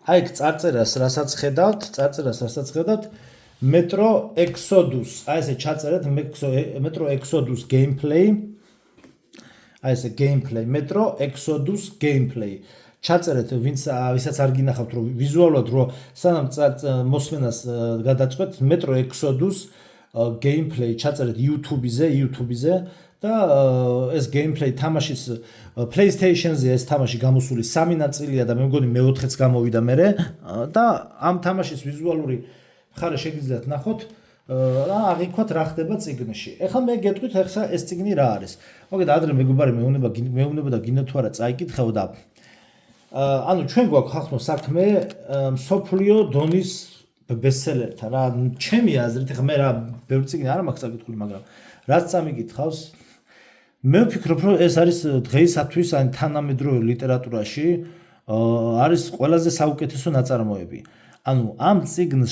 აი ეგ წარწერას რასაც ხედავთ, Metro Exodus, აი ესე ჩაწერეთ Metro Exodus gameplay. აი ესე gameplay, Metro Exodus gameplay. ჩაწერეთ, ვისაც არ გინახავთ, რომ ვიზუალურად რო სანამ მოსმენას გადაწყვეტ Metro Exodus gameplay ჩაწერეთ YouTube-ზე და ეს gameplay თამაშის PlayStation-ზე ეს თამაში გამოსული 3 ნაწილია და მე მგონი მე-4-იც გამოვიდა მერე და ამ თამაშის ვიზუალური მხარე შეგიძლიათ ნახოთ რა აღიქვათ რა ხდება წიგნში. ეხლა მე გეტყვით ახლა ეს წიგნი რა არის. მოგეთ ადრე მეგობარი მეუბნებოდა გინდა თუ არა წაიკითხეო და ანუ ჩვენ გვაქვს ხალხო საქმე მსოფლიო დონის ბესტსელერთან რა. ჩემი აზრით ახლა მე რა ბევრი წიგნი არ მაქვს წაკითხული, მაგრამ რაც წამიკითხავს მე ვფიქრობ, რომ ეს არის დღეისათვის ან თანამედროვე ლიტერატურაში არის ყველაზე საუკეთესო ნაწარმოები. ანუ ამ წიგნს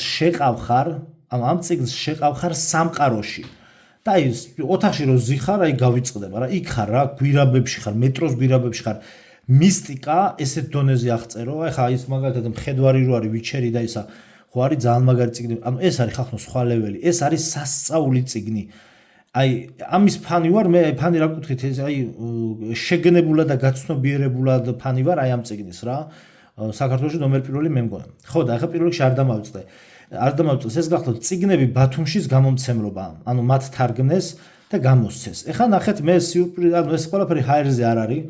შეყავხარ სამყაროში. და აი ოთახში რო ზიხარ, აი გავიწყდება რა. იქ ხარ რა, გვირაბებში ხარ, მეტროს გვირაბებში ხარ. მისტიკა ესეთ დონეზე აღწერო. აი ხა ის მაგალითად მხედვარი რო არის ვიჩერი და ისა ხო არის ძალიან მაგარი წიგნი. ანუ ეს არის ხახნო სხვა ლეველი. ეს არის სასწაული წიგნი. აი ამის ფანი ვარ მე, ფანი რა კუთხით ეს აი შეგნებულად და გაცნობიერებულად ფანი ვარ აი ამ წიგნის რა. საქართველოში ნომერ პირველი მე მგონა. ხო და ახლა პირველ რიგში არ დამავიწყდეს ეს გახლავთ წიგნები ბათუმშის გამომცემლობა, ანუ მათ თარგმნეს და გამოსცეს. ეხლა ნახეთ მე სიურპრიზი, ანუ ეს ყველაფერი ჰაერზე არ არის.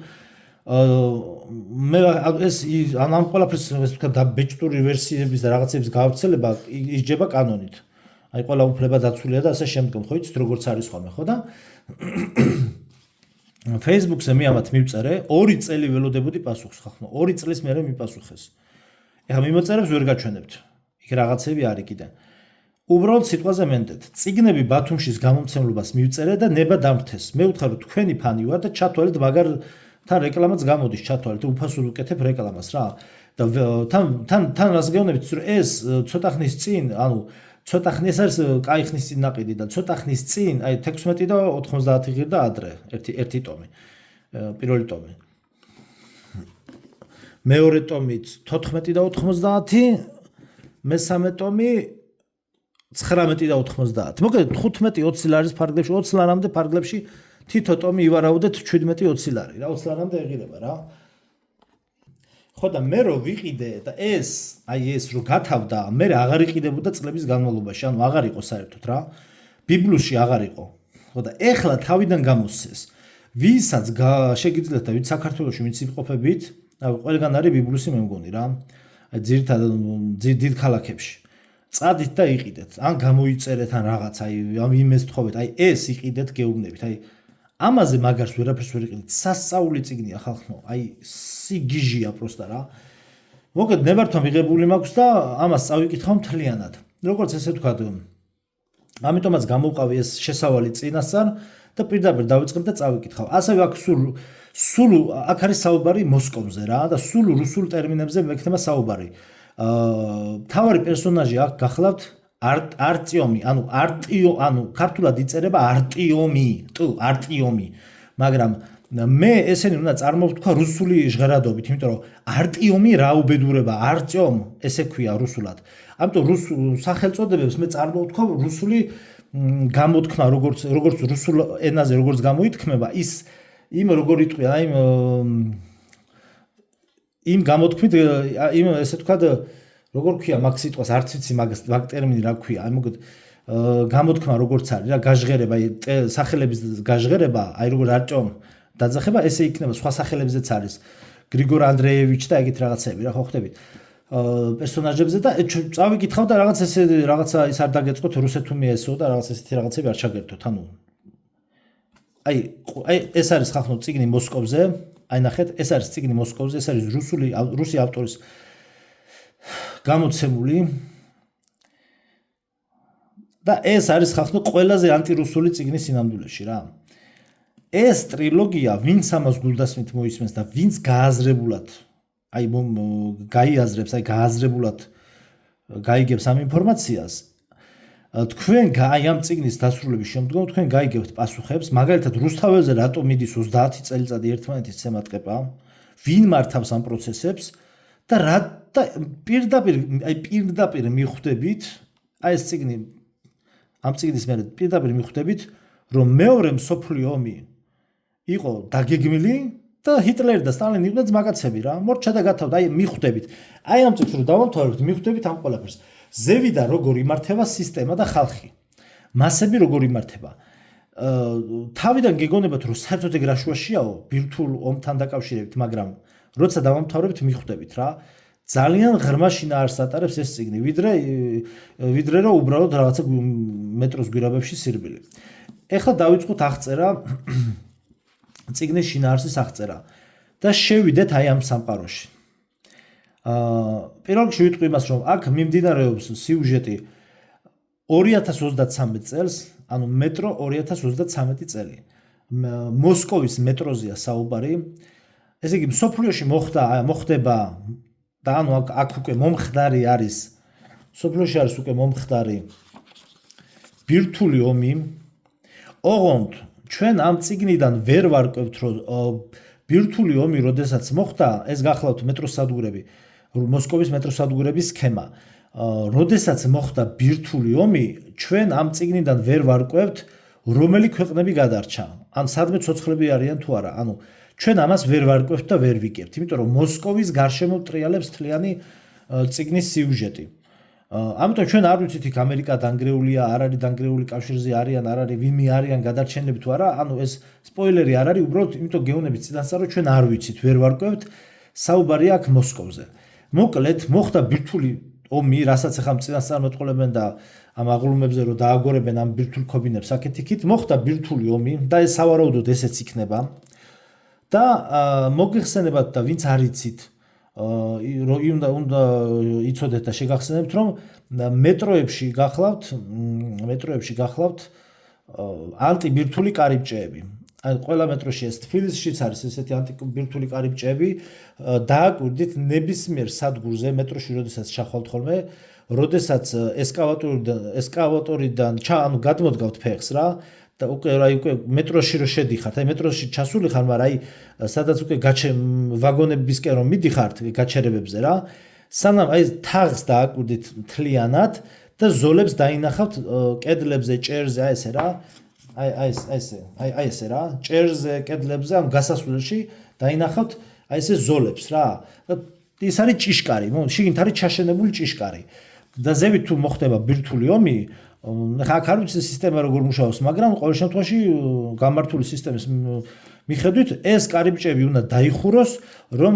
მე ეს ამ ყველაფრის ეს თქვა დაბეჭდური ვერსიების და რაღაცების გავრცელება ისჯება კანონით. აი ყველა უფლება დაცულია და ასე შემდგომ, ხო იცით როგორც არის ხოლმე, ხო და Facebook-ზე მე ამათ მივწერე, 2 წელი ველოდებოდი პასუხს, ხახნო, 2 წლის მერე მიპასუხეს. ეხლა მიმოწერებს ვერ გაჩვენებთ. იქ რაღაცები არის კიდე. უბრალოდ სიტყვაზე მენდეთ. წიგნები ბათუმშის გამომცემლობას მივწერე და ნება დამრთეს. მე ვთხარ, რომ თქვენი ფანი ვარ და ჩათვალეთ, მაგარ თან რეკლამაც გამოდის, ჩათვალეთ, უფასოდ უკეთებ რეკლამას რა. და თან რას გეუბნებით, რომ ეს ცოტა ხნის წინ, ანუ ცოტა ხნის არის კაი ხნის წინ ნაყიდი და ცოტა ხნის წინ, აი 16 და 90 ღირდა ადრე, ერთი ტომი. პირველი ტომი. მეორე ტომიც 14 და 90, მესამე ტომი 19 და 90. მოგეთ 15-20 ლარის ფარგლებში, 20 ლარამდე ფარგლებში თითო ტომი ივარავდეთ 17-20 ლარი რა, 20 ლარამდე ეღირება რა. ხო და მე რო ვიყიდე და ეს რო გათავდა, მე აღარ იყიდებოდა წლების განმავლობაში, ანუ აღარ იყო საერთოდ რა. ბიბლუსში აღარ იყო. ხო და ეხლა თავიდან გამოსცეს. ვისაც შეგიძლიათ და ვით საქართველოში ვინც იმყოფებით, ყველგან არის ბიბლუსი მე მგონი რა. აი ძირითადად დიდ ქალაქებში. წადით და იყიდეთ. ან გამოიწერეთ ან რაღაც, აი იმეს თხოვეთ, აი ეს იყიდეთ, გეუბნებით. აი ამაზე მაგარს ვერაფერს ვერ იყიდეთ. სასწაული წიგნია ხალხო. აი სიგიჟია პროსტა რა. მოგეთ ნებართვა მიღებული მაქვს და ამას წავიკითხავ მთლიანად. როგორც ესე ვთქვათ, ამიტომაც გამოვყავი ეს შესავალი წინასწარ და პირდაპირ დავიწყებ და წავიკითხავ. ასევე აქ სულ აქ არის საუბარი მოსკოვზე რა და სულ რუსულ ტერმინებზე მექნება საუბარი. მთავარი პერსონაჟი აქ გახლავთ არტიომი, ანუ ქართულად იწერება არტიომი, მაგრამ მე ესენი უნდა წარმოვთქვა რუსული ჟღერადობით, იმიტომ რომ არტიომი რა უბედურება, არტიომ ესე ქვია რუსულად. ამიტომ რუსულ სახელწოდებებს მე წარმოვთქვა რუსული გამოთქმა, როგორც რუსულ ენაზე როგორც გამოითქმება, იმ როგორ იტყვია, იმ გამოთქმით, ესე თქვა როგორ ქვია მაგ სიტყვას, არც ვიცი მაგ ტერმინი რა ქვია, მოგეთ გამოთქმა როგორც არის რა, გაჟღერება, სახელების გაჟღერება, როგორ არტიომ დაძახება, ესე იქნება სხვა სახელებზეც არის. გრიგორ ანდრეევიჩი და ეგეთ რაღაცები რა, ხო ხვდებით? პერსონაჟებზე და წავიკითხავ და რაღაც ესე რაღაცა ის არ დაგეწყოთ რუსეთუმი ესო და რაღაც ესეთი რაღაცები არ ჩაგერთოთ, ანუ აი ეს არის ხახნო წიგნი მოსკოვზე, აი ნახეთ, ეს არის წიგნი მოსკოვზე, ეს არის რუსი ავტორის გამოცემული და ეს არის ხახნო ყველაზე ანტირუსული წიგნი სინამდვილეში რა. ეს ტრილოგია ვინც ამას გულდასმით მოისმენს და ვინც გააზრებულად აი გაიაზრებს, აი გააზრებულად გაიგებს ამ ინფორმაციას, თქვენ აი ამ წიგნის დასრულების შემდგომ თქვენ გაიგებთ პასუხებს, მაგალითად რუსთაველზე რატომ მიდის 30 წელიწადი ერთმანეთის ცემატყება, ვინ მართავს ამ პროცესებს და პირდაპირ მიხვდებით, აი ეს წიგნი ამ წიგნის მერე პირდაპირ მიხვდებით, რომ მეორე მსოფლიო ომი იყო დაგეგმილი და ჰიტლერი და სტალინი იყვნენ ძმაკაცები რა. მორჩა და გათავდა, აი მიხვდებით. აი ამ წიგნს რომ დავამთავრებთ, მიხვდებით ამ ყველაფერს. ზევიდან როგორ იმართება სისტემა და ხალხი. მასები როგორ იმართება. თავიდან გეგონებათ რომ საერთოდ ეგ რაშუაშიაო ბირთვულ ომთან დაკავშირებით, მაგრამ როცა დავამთავრებთ მიხვდებით რა. ძალიან ღრმა შინაარსს ატარებს ეს წიგნი, ვიდრე რომ უბრალოდ რაღაცა მეტროს გვირაბებში სირბილი. ეხლა დავიწყოთ აღწერა წიგნის შინაარსის აღწერა და შევიდეთ აი ამ სამყაროში. პირველ რიგში ვიტყვი იმას, რომ აქ მიმდინარეობს სიუჟეტი 2033 წელს, ანუ მეტრო 2033 წელი. მოსკოვის მეტროზეა საუბარი. ესე იგი, მსოფლიოში მოხდება და ანუ აქ უკვე მომხდარი არის. მსოფლიოში არის უკვე მომხდარი ბირთვული ომი. ოღონდ ჩვენ ამ წიგნიდან ვერ ვარკვევთ, რომ ბირთვული ომი, როდესაც მოხდა, ეს გახლავთ მეტროს სადგურები, მოსკოვის მეტროს სადგურების სქემა. როდესაც მოხდა ბირთვული ომი, ჩვენ ამ წიგნიდან ვერ ვარკვევთ, რომელი ქვეყნები გადარჩა. ან სადმე ცოცხლები არიან თუ არა. ანუ ჩვენ ამას ვერ ვარკვევთ და ვერ ვიკებთ, იმიტომ რომ მოსკოვის გარშემო ტრიალებს თლიანი წიგნის სიუჟეტი. ამიტომ ჩვენ არ ვიცით იქ ამერიკა დანგრეულია, არ არის დანგრეული, კავშირზე არიან, არ არის, ვინმე არიან გადარჩენები თუ არა, ანუ ეს სპოილერი არ არის, უბრალოდ იმიტომ გეუბნებით წინასწარ, რომ ჩვენ არ ვიცით, ვერ ვარკვევთ, საუბარია აქ მოსკოვზე. მოკლედ, მოხდა ბირთვული ომი, რასაც ახლა წინასწარმეტყველებენ და ამ აღლუმებზე რომ დააგორებენ ამ ბირთვულ ქობინებს აქეთ-იქით, მოხდა ბირთვული ომი და ეს სავარაუდოდ ესეც იქნება. და მოგიხსენებათ და ვინც არ იცით, უნდა იცოდეთ და შეგახსენებთ, რომ მეტროებში გახლავთ ანტიბირთვული კარიბჭეები. აი ყველა მეტროში ეს თბილისშიც არის ესეთი ანტიბირთვული კარიბჭეები. დააკვირდით ნებისმიერ სადგურზე მეტროში, როდესაც ჩახვალთ ხოლმე, როდესაც ესკავატორიდან ანუ გადმოდგავთ ფეხს რა. და უკვე მეტროში რო შედიხართ, აი მეტროში ჩასული ხარ, მაგრამ აი სადაც უკვე ვაგონებისკენ რომ მიდიხართ გაჩერებებზე რა, სანამ აი თაღს დააკვირდით მთლიანად და ზოლებს დაინახავთ კედლებზე, ჭერზე, აი ესე რა. აი ესე რა, ჭერზე, კედლებზე, ამ გასასვლელში დაინახავთ აი ესე ზოლებს რა. ის არის ჭიშკარი, შიგნით არის ჩაშენებული ჭიშკარი. და ზევით თუ მოხდება ბირთვული ომი, აქ არ ვიცი სისტემა როგორ მუშაობს, მაგრამ ყოველ შემთხვევაში გამართული სისტემის მიხედვით ეს კარიბჭეები უნდა დაიხუროს, რომ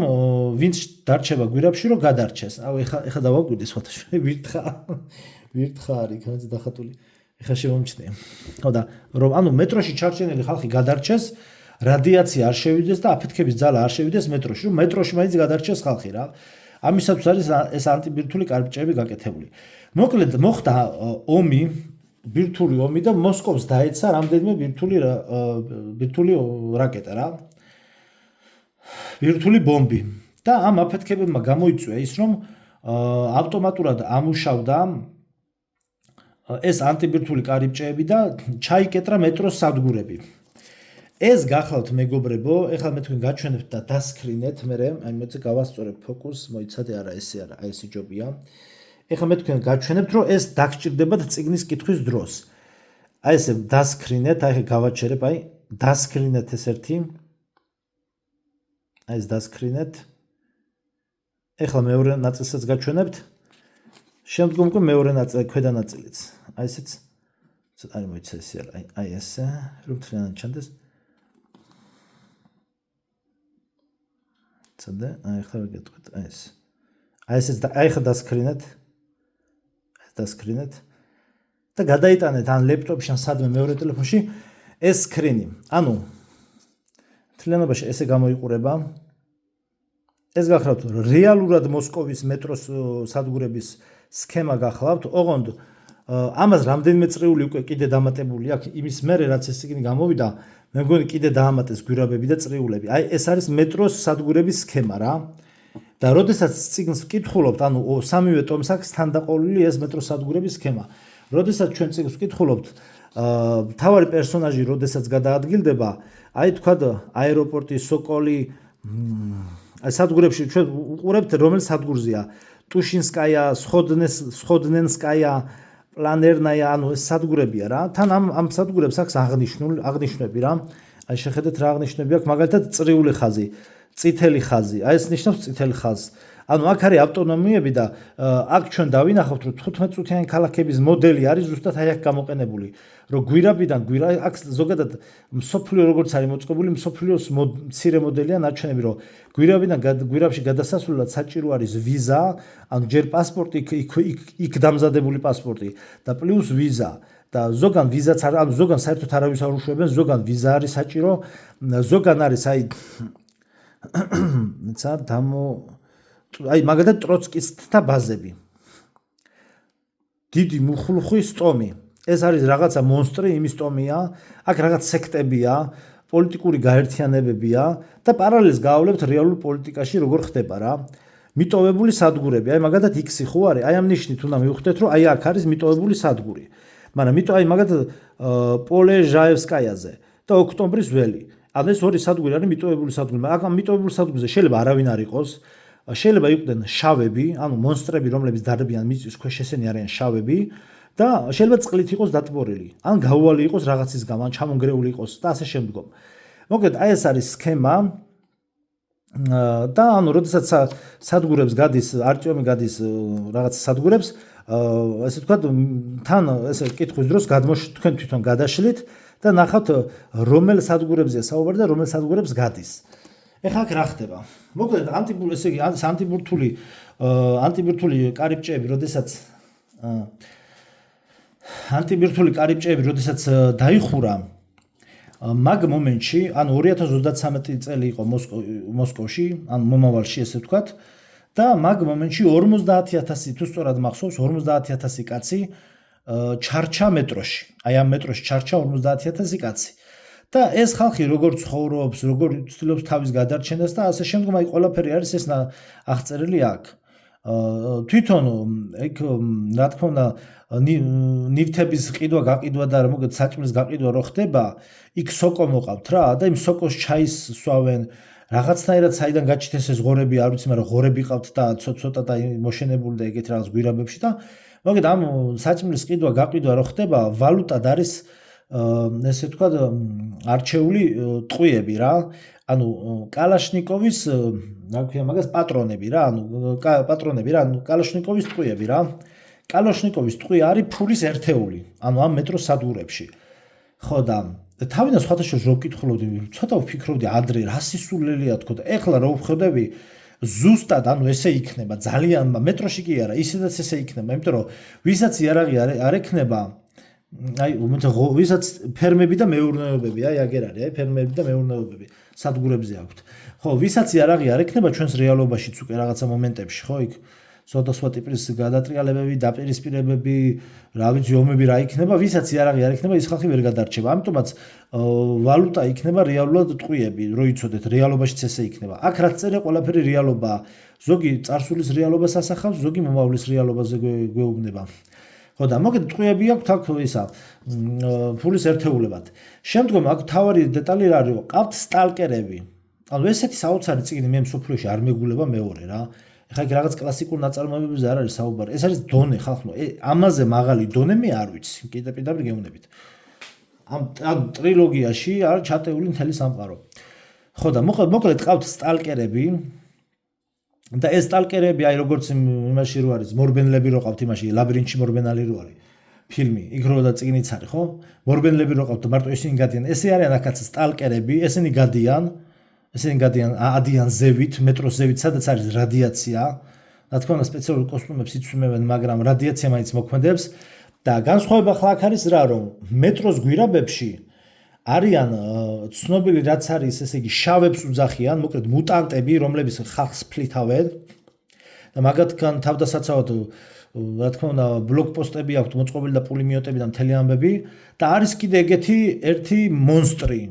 ვინც დარჩება გვირაბში, რომ გადარჩეს. აუ ეხა დავაკვირდი სხვათაშორის ვირთხა არის, ხანძ დახატული. ეხა შემომჩნია. ხო და რომ ანუ მეტროში ჩარჩენილი ხალხი გადარჩეს, რადიაცია არ შევიდეს და აფეთქების ძალა არ შევიდეს მეტროში, რომ მეტროში მაინც გადარჩეს ხალხი რა. ამისათვის არის ეს ანტიბირთვული კარიბჭეები გაკეთებული. მოკლედ მოხდა ომი ბირთვული ომი და მოსკოვს დაეცა რამდენიმე ბირთვული რაკეტა რა. ბირთვული ბომბი. და ამ აფეთქებებმა გამოიწვია ის, რომ ავტომატურად ამუშავდა ეს ანტიბირთვული კარიბჭეები და ჩაიკეტრა მეტროს სადგურები. ეს გახლავთ მეგობრებო, ეხლა მე თქვენ გაჩვენებთ და დასკრინეთ, მე მოიცა გავასწორებ ფოკუსს, მოიცადე არა ესე არა, აი ესე ჯობია. ეხლა მე თქვენ გაჩვენებთ, რომ ეს დაგჭირდებათ წიგნის კითხვის დროს. აი ესე დასკრინეთ, აი გავაჩერებ, აი დასკრინეთ ეს ერთი. აი ეს დასკრინეთ. ეხლა მეორე ნაწილსაც გაჩვენებთ. შემდგომ უკვე მეორე ნაწილი, ქვედა ნაწილიც. აი ესეც არ მოიცა ესე არა, აი ესე, რომ თლიანად ჩანდეს. ცადე, აი ხარ გეტყვით, აი ეს. აი ესეც აი ხა დასკრინეთ. დასკრინეთ. და გადაიტანეთ ან ლეპტოპში ან სადმე მეორე ტელეფონში ეს სკრინი. ანუ თლიანობაში ესე გამოიყურება. ეს გახლავთ რეალურად მოსკოვის მეტროს სადგურების სქემა გახლავთ. ოღონდ ამას რამდენიმე წრიული უკვე კიდე დამატებული აქვს. იმის მერე რაც ეს წიგნი გამოვიდა, მე მგონი კიდე დაამატეს გვირაბები და წრიულები. აი ეს არის მეტროს სადგურების სქემა რა. და როდესაც წიგნს ვკითხულობთ, ანუ სამივე ტომს აქვს თანდაყოლილი ეს მეტროს სადგურების სქემა. როდესაც ჩვენ წიგნს ვკითხულობთ, მთავარი პერსონაჟი როდესაც გადაადგილდება, აი თქვა აეროპორტი, სოკოლი, აი სადგურებში ჩვენ უყურებთ რომელ სადგურზეა. ტუშინსკაია, სხოდნენსკაია, პლანერნაია, ანუ ეს სადგურებია რა. თან ამ სადგურებს აქვს აღნიშნები რა. აი შეხედეთ რა აღნიშნები აქვს, მაგალითად წრიული ხაზი, წითელი ხაზი. აი ეს ნიშნავს წითელ ხაზს. ანუ აქ არის ავტონომიები და აქ ჩვენ დავინახავთ, რომ 15 წუთიანი ქალაქების მოდელი არის ზუსტად აი აქ გამოყენებული. რომ გვირაბიდან აქ ზოგადად მსოფლიო როგორც არის მოწყობილი, მსოფლიოს მცირე მოდელია ნაჩვენები, რომ გვირაბში გადასასვლელად საჭირო არის ვიზა, ანუ ჯერ პასპორტი, იქ დამზადებული პასპორტი და პლუს ვიზა. და ზოგან ვიზაც არ, ანუ ზოგან საერთოდ არავის არ უშვებენ, ზოგან ვიზა არის საჭირო, ზოგან არის აი აი მაგალითად ტროცკისტთა ბაზები. დიდი მუხლუხის ტომი. ეს არის რაღაცა მონსტრი, იმის ტომია, აქ რაღაც სექტებია, პოლიტიკური გაერთიანებებია და პარალელს გავავლებთ რეალურ პოლიტიკაში როგორ ხდება რა. მიტოვებული სადგურები. აი მაგალითად X-ი ხო არის? აი ამ ნიშნით უნდა მივხვდეთ, რომ აი აქ არის მიტოვებული სადგური. მაგრამ აი მაგალითად პოლეჟაევსკაიაზე და ოქტომბრის ველი. ანუ ეს ორი სადგური არის მიტოვებული სადგური. აქ ამ მიტოვებული სადგურზე შეიძლება არავინ არ იყოს. შეიძლება იყვნენ შავები, ანუ მონსტრები, რომლებიც დარბიან მიწის ქვეშ, ესენი არიან შავები და შეიძლება წყლით იყოს დატბორილი. ან გაუვალი იყოს რაღაცის გამო, ან ჩამონგრეული იყოს და ასე შემდგომ. მოკლედ, აი ეს არის სქემა და ანუ როდესაც სადგურებს გადის, არტიომი გადის რაღაც სადგურებს, ესე ვთქვათ, თან ესე კითხვის დროს თქვენ თვითონ გადაშლით და ნახავთ რომელ სადგურებზეა საუბარი და რომელ სადგურებს გადის. ეხლა აქ რა ხდება? მოკლედ ესე იგი ანტიბირთვული კარიბჭეები, როდესაც დაიხურა მაგ მომენტში, ანუ 2033 წელი იყო მოსკოვში, ანუ მომავალში ესე ვთქვათ, და მაგ მომენტში 50000 თუ სწორად მახსოვს 50000 კაცი ჩარჩა მეტროში. აი ამ მეტროში ჩარჩა 50000 კაცი. და ეს ხალხი როგორ ცხოვრობს, როგორ ცდილობს თავის გადარჩენას და ასე შემდგომ, აი ყველაფერი არის ეს აღწერილი აქ. თვითონ ეგ რა თქმა უნდა ნივთების გაყიდვა და მოგეთ საჭმლის გაყიდვა რო ხდება, იქ სოკო მოყავთ რა და იმ სოკოს ჩაის სვავენ. რაღაცნაირად საიდან გაჩნდეს ეს ღორები, არ ვიცი, მაგრამ ღორები ყავთ და ცოტა და მოშენებული და ეგეთ რაღაც გვირაბებში და მოგეთ ამ საჭმლის გაყიდვა რო ხდება, ვალუტად არის ესე ვთქვათ არჩეული ტყვიები რა. ანუ კალაშნიკოვის რა ქვია მაგას პატრონები რა, ანუ კალაშნიკოვის ტყვიები რა. კალაშნიკოვის ტყვი არის ფურის ერთეული, ანუ ამ მეტროს სადგურებში. ხო და თავიდან სხვათა შორის რო ვკითხულობდი, ცოტა ვფიქრობდი ადრე რა სისულელეა თქო და ეხლა რო ვხედები ზუსტად ანუ ესე იქნება ძალიან მეტროში კი არა, ისედაც ესე იქნება, იმიტომ რომ ვისაც იარაღი არ ექნება აი ვისაც ფერმები და მეურნეობები, აი აგერ არის, აი ფერმები და მეურნეობები სადგურებზე აქვთ. ხო, ვისაც იარაღი არ ექნება ჩვენს რეალობაშიც უკვე რაღაცა მომენტებში, ხო, იქ სხვადასხვა ტიპის გადატრიალებები, დაპირისპირებები, რა ვიცი, ომები რა იქნება, ვისაც იარაღი არ იქნება, ის ხალხი ვერ გადარჩება. ამიტომაც ვალუტა იქნება რეალურად ტყვიები, რო იცოდეთ, რეალობაშიც ესე იქნება. აქ რაც წერია, ყველაფერი რეალობაა. ზოგი წარსულის რეალობას ასახავს, ზოგი მომავლის რეალობაზე გვეუბნება. ხო და მოგეთ ტყვიები აქვს აქ ისა ფულის ერთეულებად. შემდგომ აქ თავარი დეტალი რა არის, ყავთ სტალკერები. ანუ ესეთი საოცარი წიგნი მე მსოფლიოში არ მეგულება მეორე რა. ეხლა იქ რაღაც კლასიკურ ნაწარმოებებზე არ არის საუბარი. ეს არის დონე ხალხო. ამაზე მაღალი დონე მე არ ვიცი. კიდევ გეუბნებით. ამ ტრილოგიაში არის ჩატეული მთელი სამყარო. ხო და მოკლედ ყავთ სტალკერები. და ეს სტალკერები აი როგორც იმაში რო არის მორბენლები რო ყავთ იმაში ლაბირინთში მორბენალი რო არის ფილმი იქ რო და წიგნიც არის ხო მორბენლები რო ყავთ მარტო ისინი გადიან ესე არიან აქაც სტალკერები ესენი ადიან ზევით მეტროს ზევით სადაც არის რადიაცია რა თქმა უნდა სპეციალურ კოსტუმებს იცვამენ მაგრამ რადიაცია მაინც მოქმედებს და განსხვავება ხლა აქ არის რა რომ მეტროს გვირაბებში არიან ცნობილი რაც არის ესე იგი შავებს უძახიან მოკლედ მუტანტები რომლებიც ხალხს ფლითავენ და მაგათგან თავდასაცავად რა თქმა უნდა ბლოკპოსტები აქვთ მოწყობილი და პულიმიოტები და მთელი ამბები და არის კიდე ეგეთი ერთი მონსტრი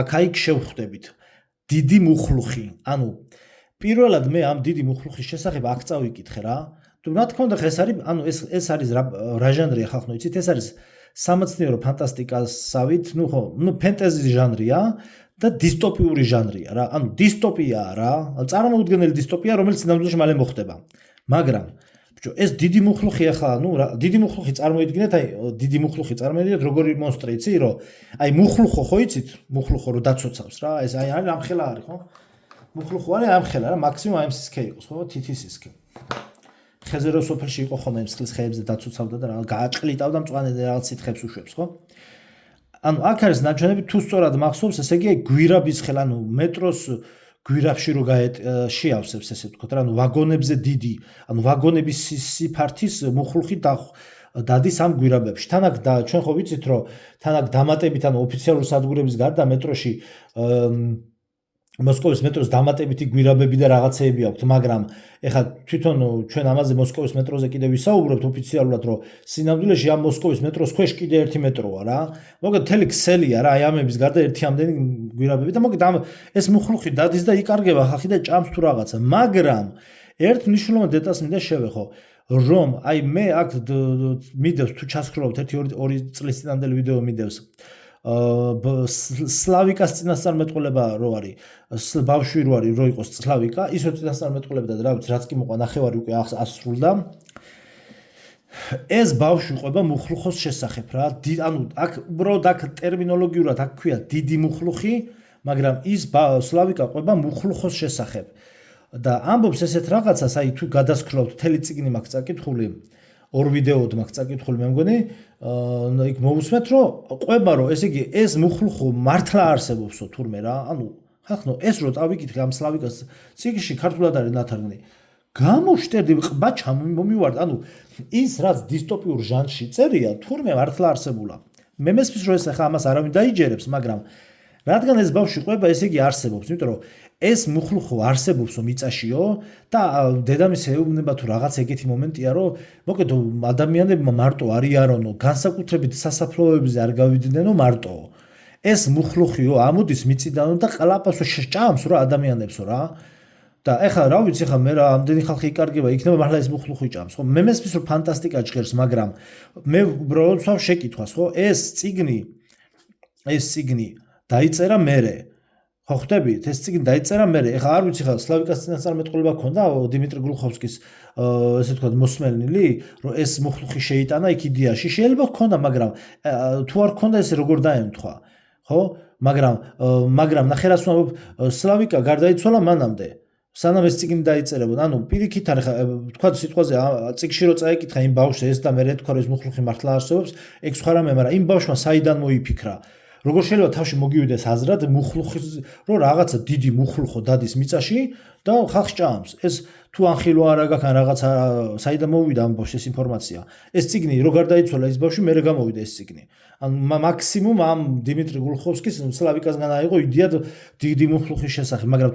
აქ-იქ შევხვდებით დიდი მუხლუხი ანუ პირველად მე ამ დიდი მუხლუხის შესახებ აქ წავიკითხე რა თუ რა თქმა უნდა ეს არის ანუ ეს არის რა ჟანრია ხალხო იცით ეს არის სამეცნიერო ფანტასტიკასავით, ფენტეზი ჟანრია და დისტოპიური ჟანრია რა. ანუ დისტოპიაა რა. წარმოუდგენელი დისტოპია, რომელიც ნამდვილად მალე მოხდება. მაგრამ ბიჭო, ეს დიდი მუხლუხი ახლა, დიდი მუხლუხი წარმოიდგინეთ, დიდი მუხლუხი წარმოიდგინეთ, როგორი მონსტრი იცი, რომ აი მუხლუხო ხო იცით? მუხლუხო რო დაცოცავს რა. ეს აი არის ამხელა არის, ხო? მუხლუხო არის ამხელა რა, მაქსიმუმ აი სისქე იყოს, ხო? თითის სისქე. ხეზე რო სოფელში იყო ხოლმე მსხლის ხეებზე დაცოცავდა და რა გააჭყლიტავდა მწვანე რაღაც სითხებს უშვებს ხო? ანუ აქ არის ნაჩვენები თუ სწორად მახსოვს, ესე იგი გვირაბის ხელ, ანუ მეტროს გვირაბში რო შეავსებს ესე ვთქვათ რა, ანუ ვაგონებზე დიდი, ანუ ვაგონების სიფართის მუხლუხი დადის ამ გვირაბებში. თანაც ჩვენ ხო ვიცით რომ თანაც დამატებით ანუ ოფიციალური სადგურების გარდა მეტროში მოსკოვის მეტროს დამატებითი გვირაბები და რაღაცეები აქვს, მაგრამ ეხლა თვითონ ჩვენ ამაზე მოსკოვის მეტროზე კიდევ ვისაუბრებთ ოფიციალურად, რომ სინამდვილეში ამ მოსკოვის მეტროს ქვეშ კიდე ერთი მეტროა რა. მოგეთ მთელი ქსელია რა, აი ამების გარდა ერთი ამდენი გვირაბები და მოგეთ ეს მუხლუხი დადის და იკარგება ხალხი და ჭამს თუ რაღაცა. მაგრამ ერთ მნიშვნელოვან დეტალს მინდა შევეხო, რომ აი მე აქ მიდევს თუ ჩასქრობთ 1-2 წლის წინანდელი ვიდეო მიდევს სლავიკას წინასწარმეტყველება რო არის ბავშვი რო არის რო იყოს სლავიკა ისო წინასწარმეტყველება და რა ვიცი რაც კი მოყვა ნახევარი უკვე ასრულდა ეს ბავშვი ყვება მუხლუხოს შესახებ რა ანუ აქ უბრალოდ აქ ტერმინოლოგიურად აქ ქვია დიდი მუხლუხი მაგრამ ის სლავიკა ყვება მუხლუხოს შესახებ და ამბობს ესეთ რაღაცას აი თუ გადასკროლავთ მთელი წიგნი მაქვს წაკითხული ორ ვიდეოდ მაქვს წაკითხული მე მგონი იქ მოусმეთ რომ ყვება რომ ესე იგი ეს მუხლუხო მართლა არსებობსო თურმე რა ანუ ხახნო ეს რო წავიკითხე ამ სლავიკას წიგნში ქართულად არის ნათარგმნი გამოშტერდი ყბა ჩამომივარდა ანუ ის რაც დისტოპიურ ჟანრში წერია თურმე მართლა არსებულა მე მესმის რომ ეს ახლა ამას არავინ დაიჯერებს მაგრამ რადგან ეს ბავშვი ყვება ესე იგი არსებობს იმიტომ რომ ეს მუხლუხო არსებობსო მიწაშიო და დედამისი ეუბნება თუ რაღაც ეგეთი მომენტია რომ მოკედო ადამიანებმა მარტო არიანო განსაკუთრებით სასაფლაოებზე არ გავიდნენ მარტო ეს მუხლუხიო ამოდის მიწიდანო და ყლაპასო შეჭამს რა ადამიანებსო რა და ეხლა რა ვიცი ეხლა მე რა ამდენი ხალხი იკარგება იქნება მართლა ეს მუხლუხი ჭამს ხო მე მესმის რომ ფანტასტიკა ჭირს მაგრამ მე უბრალოდ ვსვამ შეკითხვას ხო ეს წიგნი დაიწერა მერე ხო ხვდებით ეს წიგნი დაიწერა მერე ეხლა არ ვიცი ხა სლავიკას წინასწარმეტყველება ქონდა დიმიტრი გლუხოვსკის ესე ვთქვათ მოსმენილი რომ ეს მუხლუხი შეიტანა იქ იდეაში შეიძლება ქონდა მაგრამ თუ არ ქონდა ესე როგორ დაემთხვა ხო მაგრამ ნახე რას ვამბობ სლავიკა გარდაიცვალა მანამდე სანამ ეს წიგნი დაიწერებოდა ანუ პირიქით არ ხა ვთქვათ სიტყვაზე წიგში რო წაიკითხა იმ ბავშვს ეს და მე თქვა რომ ეს მუხლუხი მართლა არსებობს ეგ სხვა რამე მაგრამ იმ ბავშვმა საიდან მოიფიქრა როგორ შეიძლება თავში მოგივიდეს აზრად მუხლუხის რომ რაღაცა დიდი მუხლუხო დადის მიწაში და ხალხს ჭამს ეს თუ ანხილვა არა გაქვს ან რაღაცა საიდან მოვიდა ამ ბავშვს ეს ინფორმაცია. ეს წიგნი რო გარდაიცვალა ის ბავშვი მერე გამოვიდა ეს წიგნი. ან მაქსიმუმ ამ დიმიტრი გულხოვსკის სლავიკასგან აიღო იდეა დიდი მუხლუხის შესახებ, მაგრამ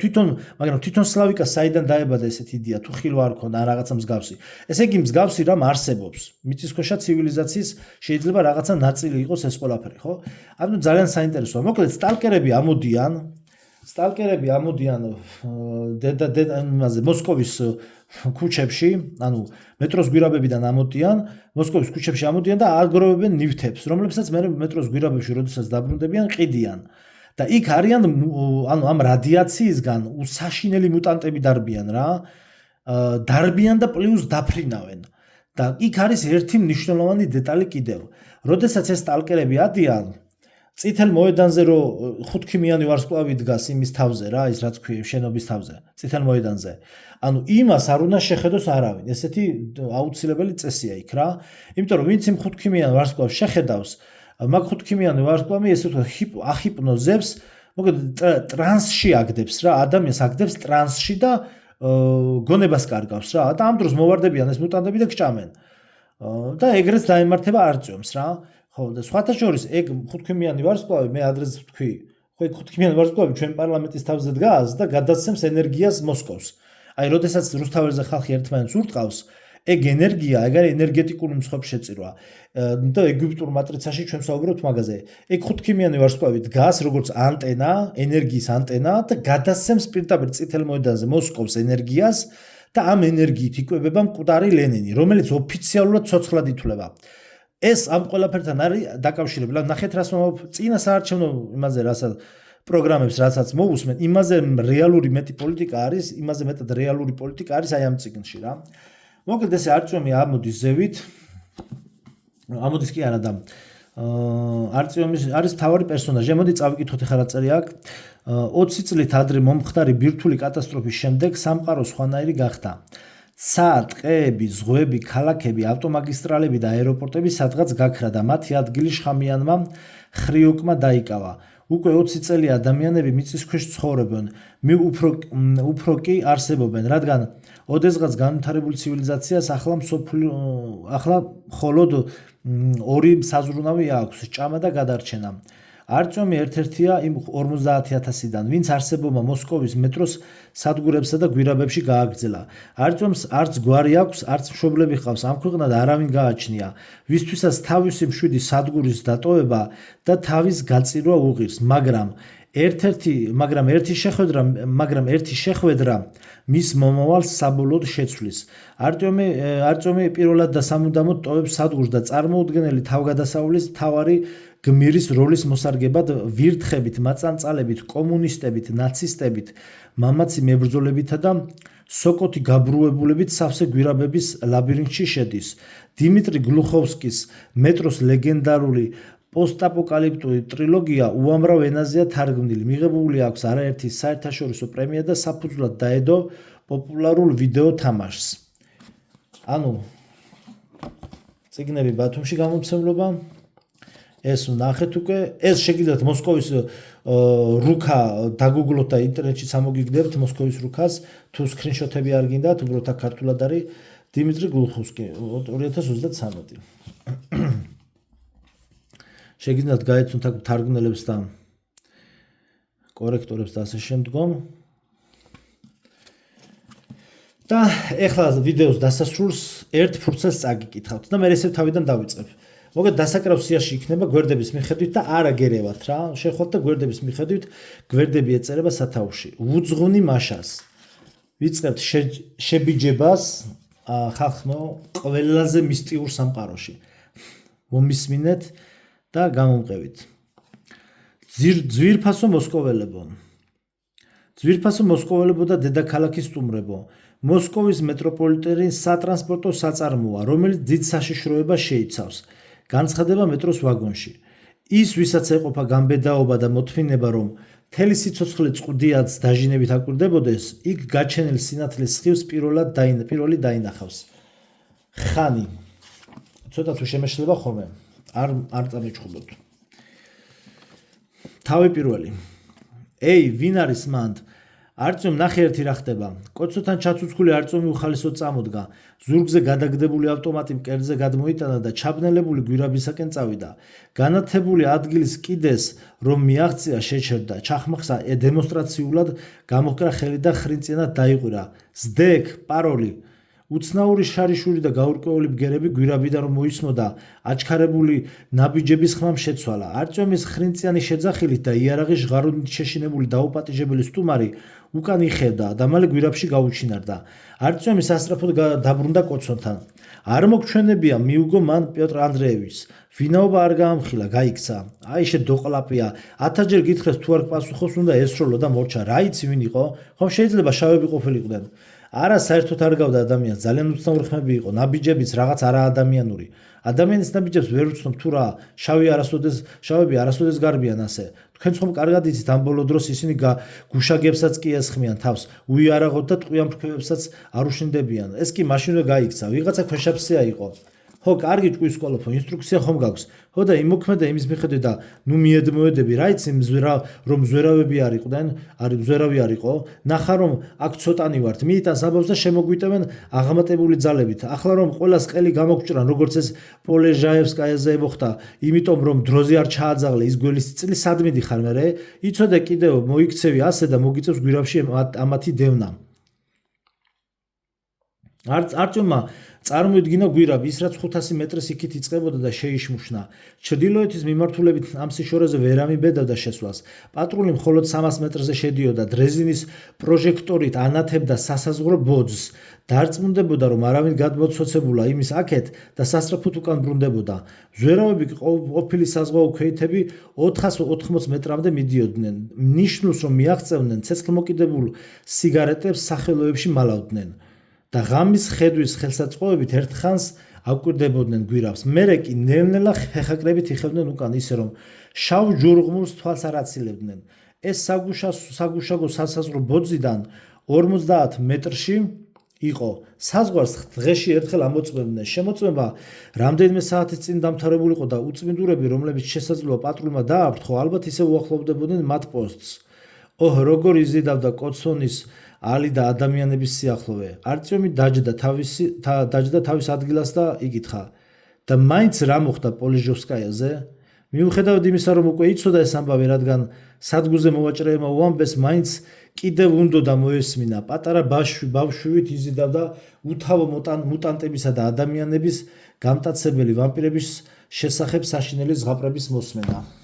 თვითონ სლავიკას საიდან დაებადა ესეთი იდეა, თუ ხილვა არ ქონდა ან რაღაცა მსგავსი. ესე იგი მსგავსი რამ არსებობს. მიწისქვეშა ცივილიზაციის შეიძლება რაღაცა ნაწილი იყოს ეს ყველაფერი, ხო? ანუ ძალიან საინტერესოა. მოკლედ სტალკერები ამოდიან მოსკოვის ქუჩებში, ანუ მეტროს გვირაბებიდან ამოდიან, მოსკოვის ქუჩებში ამოდიან და აგროვებენ ნივთებს, რომლებსაც მე მეტროს გვირაბებში როდესაც დაბრუნდებიან, ყიდიან. და იქ არიან ანუ ამ რადიაციისგან უსაშინელი მუტანტები დარბიან რა. დარბიან და პლუს დაფრინავენ. და იქ არის ერთი მნიშვნელოვანი დეტალი კიდევ. როდესაც ეს სტალკერები ადიან წითელ მოედანზე რო ხუთქიმიანი ვარსკვლავი დგას იმის თავზე რა, ის რაც ქვია შენობის თავზე, წითელ მოედანზე. ანუ იმას არ უნდა შეხედოს არავინ. ესეთი აუცილებელი წესია იქ რა. იმიტომ რომ ვინც იმ ხუთქიმიან ვარსკვლავს შეხედავს, მაგ ხუთქიმიანი ვარსკვლავი ესე ვთქვათ ახიპნოზებს, მოკლედ ტრანსში აგდებს რა, ადამიანს აგდებს ტრანსში და გონებას კარგავს რა. და ამ დროს მოვარდებიან ეს მუტანტები და გჭამენ. და ეგრეც დაემართება არწიომს რა. ხო, და სხვათა შორის ეგ ხუთქიმიანი ვარსკვლავი, მე ადრეც ვთქვი, ხო ეგ ხუთქიმიანი ვარსკვლავი ჩვენ პარლამენტის თავზე დგას და გადასცემს ენერგიას მოსკოვს. აი, როდესაც რუსთაველზე ხალხი ერთმანეთს ურტყავს, ეგ ენერგია, ეგ არის ენერგეტიკული მსხვერპლ შეწირვა. და ეგვიპტურ მატრიცაში ჩვენ ვსაუბრობთ მაგაზე. ეგ ხუთქიმიანი ვარსკვლავი დგას როგორც ანტენა, ენერგიის ანტენა და გადასცემს პირდაპირ წითელ მოედანზე მოსკოვს ენერგიას და ამ ენერგიით იკვებება მკვდარი ლენინი, რომელიც ოფიციალურად ცოცხლად ითვლება. ეს ამ ყველაფერთან არის დაკავშირებული. ნახეთ რას წინა საარჩევნო იმაზე რასაც პროგრამებს რასაც მოусმენ, იმაზე რეალური მეტი პოლიტიკა არის, იმაზე მეტად რეალური პოლიტიკა არის აი ამ წიგნში რა. მოკლედ ეს არწიომი ამოდის ზევით. ამოდის კი არა და არწიომის არის მთავარი პერსონაჟი. მოდი წავიკითხოთ ახლა რა წერია აქ. 20 წლით ადრე მომხდარი ბირთვული კატასტროფის შემდეგ სამყარო სხვანაირი გახდა. ცა, ტყეები, ზღვები, ქალაქები, ავტომაგისტრალები და აეროპორტები სადღაც გაქრა და მათი ადგილი შხამიანმა ხრიოკმა დაიკავა. უკვე 20 წელი ადამიანები მიწის ქვეშ ცხოვრობენ, უფრო კი არსებობენ, რადგან ოდესღაც განვითარებული ცივილიზაციას ახლა მხოლოდ ორი საზრუნავი აქვს, ჭამა და გადარჩენა. არწიომი ერთ-ერთია იმ 50,000-დან, ვინც არსებობა მოსკოვის მეტროს სადგურებსა და გვირაბებში გააგრძელა. არწიომს არც გვარი აქვს, არც მშობლები ჰყავს, ამ ქვეყნად არავინ გააჩნია, ვისთვისაც თავისი მშვიდი სადგურის დატოვება და თავის გაწირვა უღირს, მაგრამ ერთი შეხვედრა მის მომავალს საბოლოოდ შეცვლის. არწიომი პირველად და სამუდამოდ ტოვებს სადგურს და წარმოუდგენელი თავგადასავლის მთავარი გმირის როლის მოსარგებად ვირთხებით, მაწანწალებით, კომუნისტებით, ნაცისტებით, მამაცი მებრძოლებითა და სოკოთი გაბრუებულებით სავსე გვირაბების ლაბირინთში შედის. დიმიტრი გლუხოვსკის მეტროს ლეგენდარული პოსტაპოკალიფტური ტრილოგია უამრავ ენაზეა თარგმნილი. მიღებული აქვს არაერთი საერთაშორისო პრემია და საფუძვლად დაედო პოპულარულ ვიდეო თამაშს. ანუ წიგნები ბათუმში გამომცემლობა. ეს ნახეთ უკვე, ეს შეგიძლიათ მოსკოვის რუკა დაგუგლოთ და ინტერნეტში სამოგიგდებთ მოსკოვის რუკას, თუ სკრინშოტები არ გინდათ, უბრალოდ აქ ქართულად არის დიმიტრი გლუხოვსკი 2033. შეგიძლიათ გაეცნოთ აქ თარგმნელებს და კორექტორებს და ასე შემდგომ. და ეხლა ვიდეოს დასასრულს ერთ ფურცელს წაგიკითხავთ და მე ესე თავიდან დავიწყებ. მოკლედ დასაკრავ სიაში იქნება გვერდების მიხედვით და არა გერევათ რა. შეხოთ და გვერდების მიხედვით გვერდები ეწერება სათაურში. უძღვნი მაშას. ვიწყებთ შებიჯებას ხალხო ყველაზე მისტიურ სამყაროში. მომისმინეთ და გამომყევით. ძვირფასო მოსკოველებო. ძვირფასო მოსკოველებო და დედაქალაქის სტუმრებო. მოსკოვის მეტროპოლიტენი სატრანსპორტო საწარმოა, რომელიც დიდ საშიშროებას შეიცავს. განცხადება მეტროს ვაგონში. ის, ვისაც ეყოფა გამბედაობა და მოთმინება, რომ მთელი სიცოცხლე წყუდიაც დაჟინებით აკვირდებოდეს, იქ გაჩენილ სინათლის სხივს პირველი დაინახავს. ხანი. ცოტა თუ შემეშლება ხოლმე. არ წამიჩხუბოთ. თავი პირველი. ვინ არის მანდ? არწივ ნახე ერთი რა ხდება. კოცოთან ჩაცუცქული არწივი უხალისოდ წამოდგა. ზურგზე გადაგდებული ავტომატი მკერდზე გადმოიტანა და ჩაბნელებული გვირაბისაკენ წავიდა. განათებული ადგილის კიდეს რომ მიაღწია შეჩერდა. ჩახმახსა დემონსტრაციულად გამოჰკრა ხელი და ხრინწიანად დაიყვირა. ზდეკ, პაროლი. უცნაური შარიშური და გაურკვეველი ბგერები გვირაბიდან რომ მოისმოდა, აჩქარებული ნაბიჯების ხმამ შეცვალა. არწივის ხრინწიანი შეძახილით და იარაღის ჟღარუდით შეშინებული დაუპატიჟებელი სტუმარი უკან იხევდა და მალე გვირაბში გაუჩინარდა. არწივი სასწრაფოდ დაბრუნდა კოცონთან. არ მოგჩვენებია მიუგო მან პიოტრ ანდრეევიჩს. ვინაობა არ გაამხილა, გაიქცა. აი შედოყლაპია. 1000-ჯერ გითხრეს თუ არ პასუხობს უნდა ესროლო და მორჩა. რა იცი ვინ იყო? ხომ შეიძლება შავები ყოფილიყვნენ. არა საერთოდ არ გავდა ადამიანს, ძალიან უცნაური ხმები იყო, ნაბიჯებიც რაღაც არაადამიანური. ადამიანის ნაბიჯებს ვერ ვცნობ თუ რა, შავები არასოდეს გარბიან ასე. თქვენ ხომ კარგად იცით ამ ბოლო დროს ისინი გუშაგებსაც კი ესხმიან თავს, უიარაღოთ და ტყვიან ფრქვევებსაც არ უშინდებიან. ეს კი მაშინვე გაიქცა, ვიღაცა ქვეშაფსია იყო. ხო, კარგი ჭკუის სკოლოფო, ინსტრუქცია ხომ გაქვს? ხო და იმოქმედა იმის მიხედვით და ნუ მიედმოედები, რა იცი რომ ზვერავები არ იყვნენ, ზვერავი არ იყო, ნახა რომ აქ ცოტანი ვართ, მიიტანს აბავს და შემოგვიტევენ აღამატებული ძალებით. ახლა რომ ყველას ყელი გამოგჭრან, როგორც ეს პოლეჟაევსკაიაზე ემოხდა, იმიტომ რომ დროზე არ ჩააძაღლე ის გველის წილი, სად მიდიხარ მერე? იცოდე კიდევ მოიქცევი ასე და მოგიწევს გვირაბში ამათი დევნა. არწივმა წარმოიდგინა გვირაბი, ის რაც 500 მეტრს იქით იწყებოდა და შეიშმუშნა. ჩრდილოეთის მიმართულებით ამ სიშორეზე ვერ ამიბედავდა შესვლას. პატრული მხოლოდ 300 მეტრზე შედიოდა, დრეზინის პროჟექტორით ანათებდა სასაზღვრო ბოძს. დარწმუნდებოდა, რომ არავინ გადმოცოცებულა იმის აქეთ და სასწრაფოდ უკან ბრუნდებოდა. ზვერავები ყოფილი საზღვაო ქვეითები 480 მეტრამდე მიდიოდნენ. ნიშნულს რომ მიაღწევდნენ ცეცხლმოკიდებულ სიგარეტებს სახელოებში მალავდნენ. და ღამის ხედვის ხელსაწყოებით ერთხანს აკვირდებოდნენ გვირაბს. მერე კი ნელ-ნელა ხეხაკრებით იხევდნენ უკან, ისე რომ შავ ჯურღმულს თვალს არ აცილებდნენ. ეს საგუშაგო სასაზღვრო ბოძიდან 50 მეტრში იყო. საზღვარს დღეში ერთხელ ამოწმებდნენ. შემოწმება რამდენიმე საათის წინ დამთავრებულიყო და უწმინდურები, რომლებიც შესაძლოა პატრულმა დააბრთ, ხო ალბათ ისე უახლოვდებოდნენ მათ პოსტს. როგორ იზიდავდა კოცონის ალი და ადამიანების სიახლოვე. არწივი დაჯდა თავის ადგილას და იკითხა: და მაინც რა მოხდა პოლეჟოვსკაიაზე? მიუხედავად იმისა, რომ უკვე იცოდა ეს ამბავი, რადგან სადგურზე მოვაჭრეებმა უამბეს, მაინც კიდევ უნდოდა მოესმინა. პატარა ბავშვივით იზიდავდა უთავო მუტანტებისა და ადამიანების გამტაცებელი ვამპირების შესახებ საშინელი ზღაპრების მოსმენა.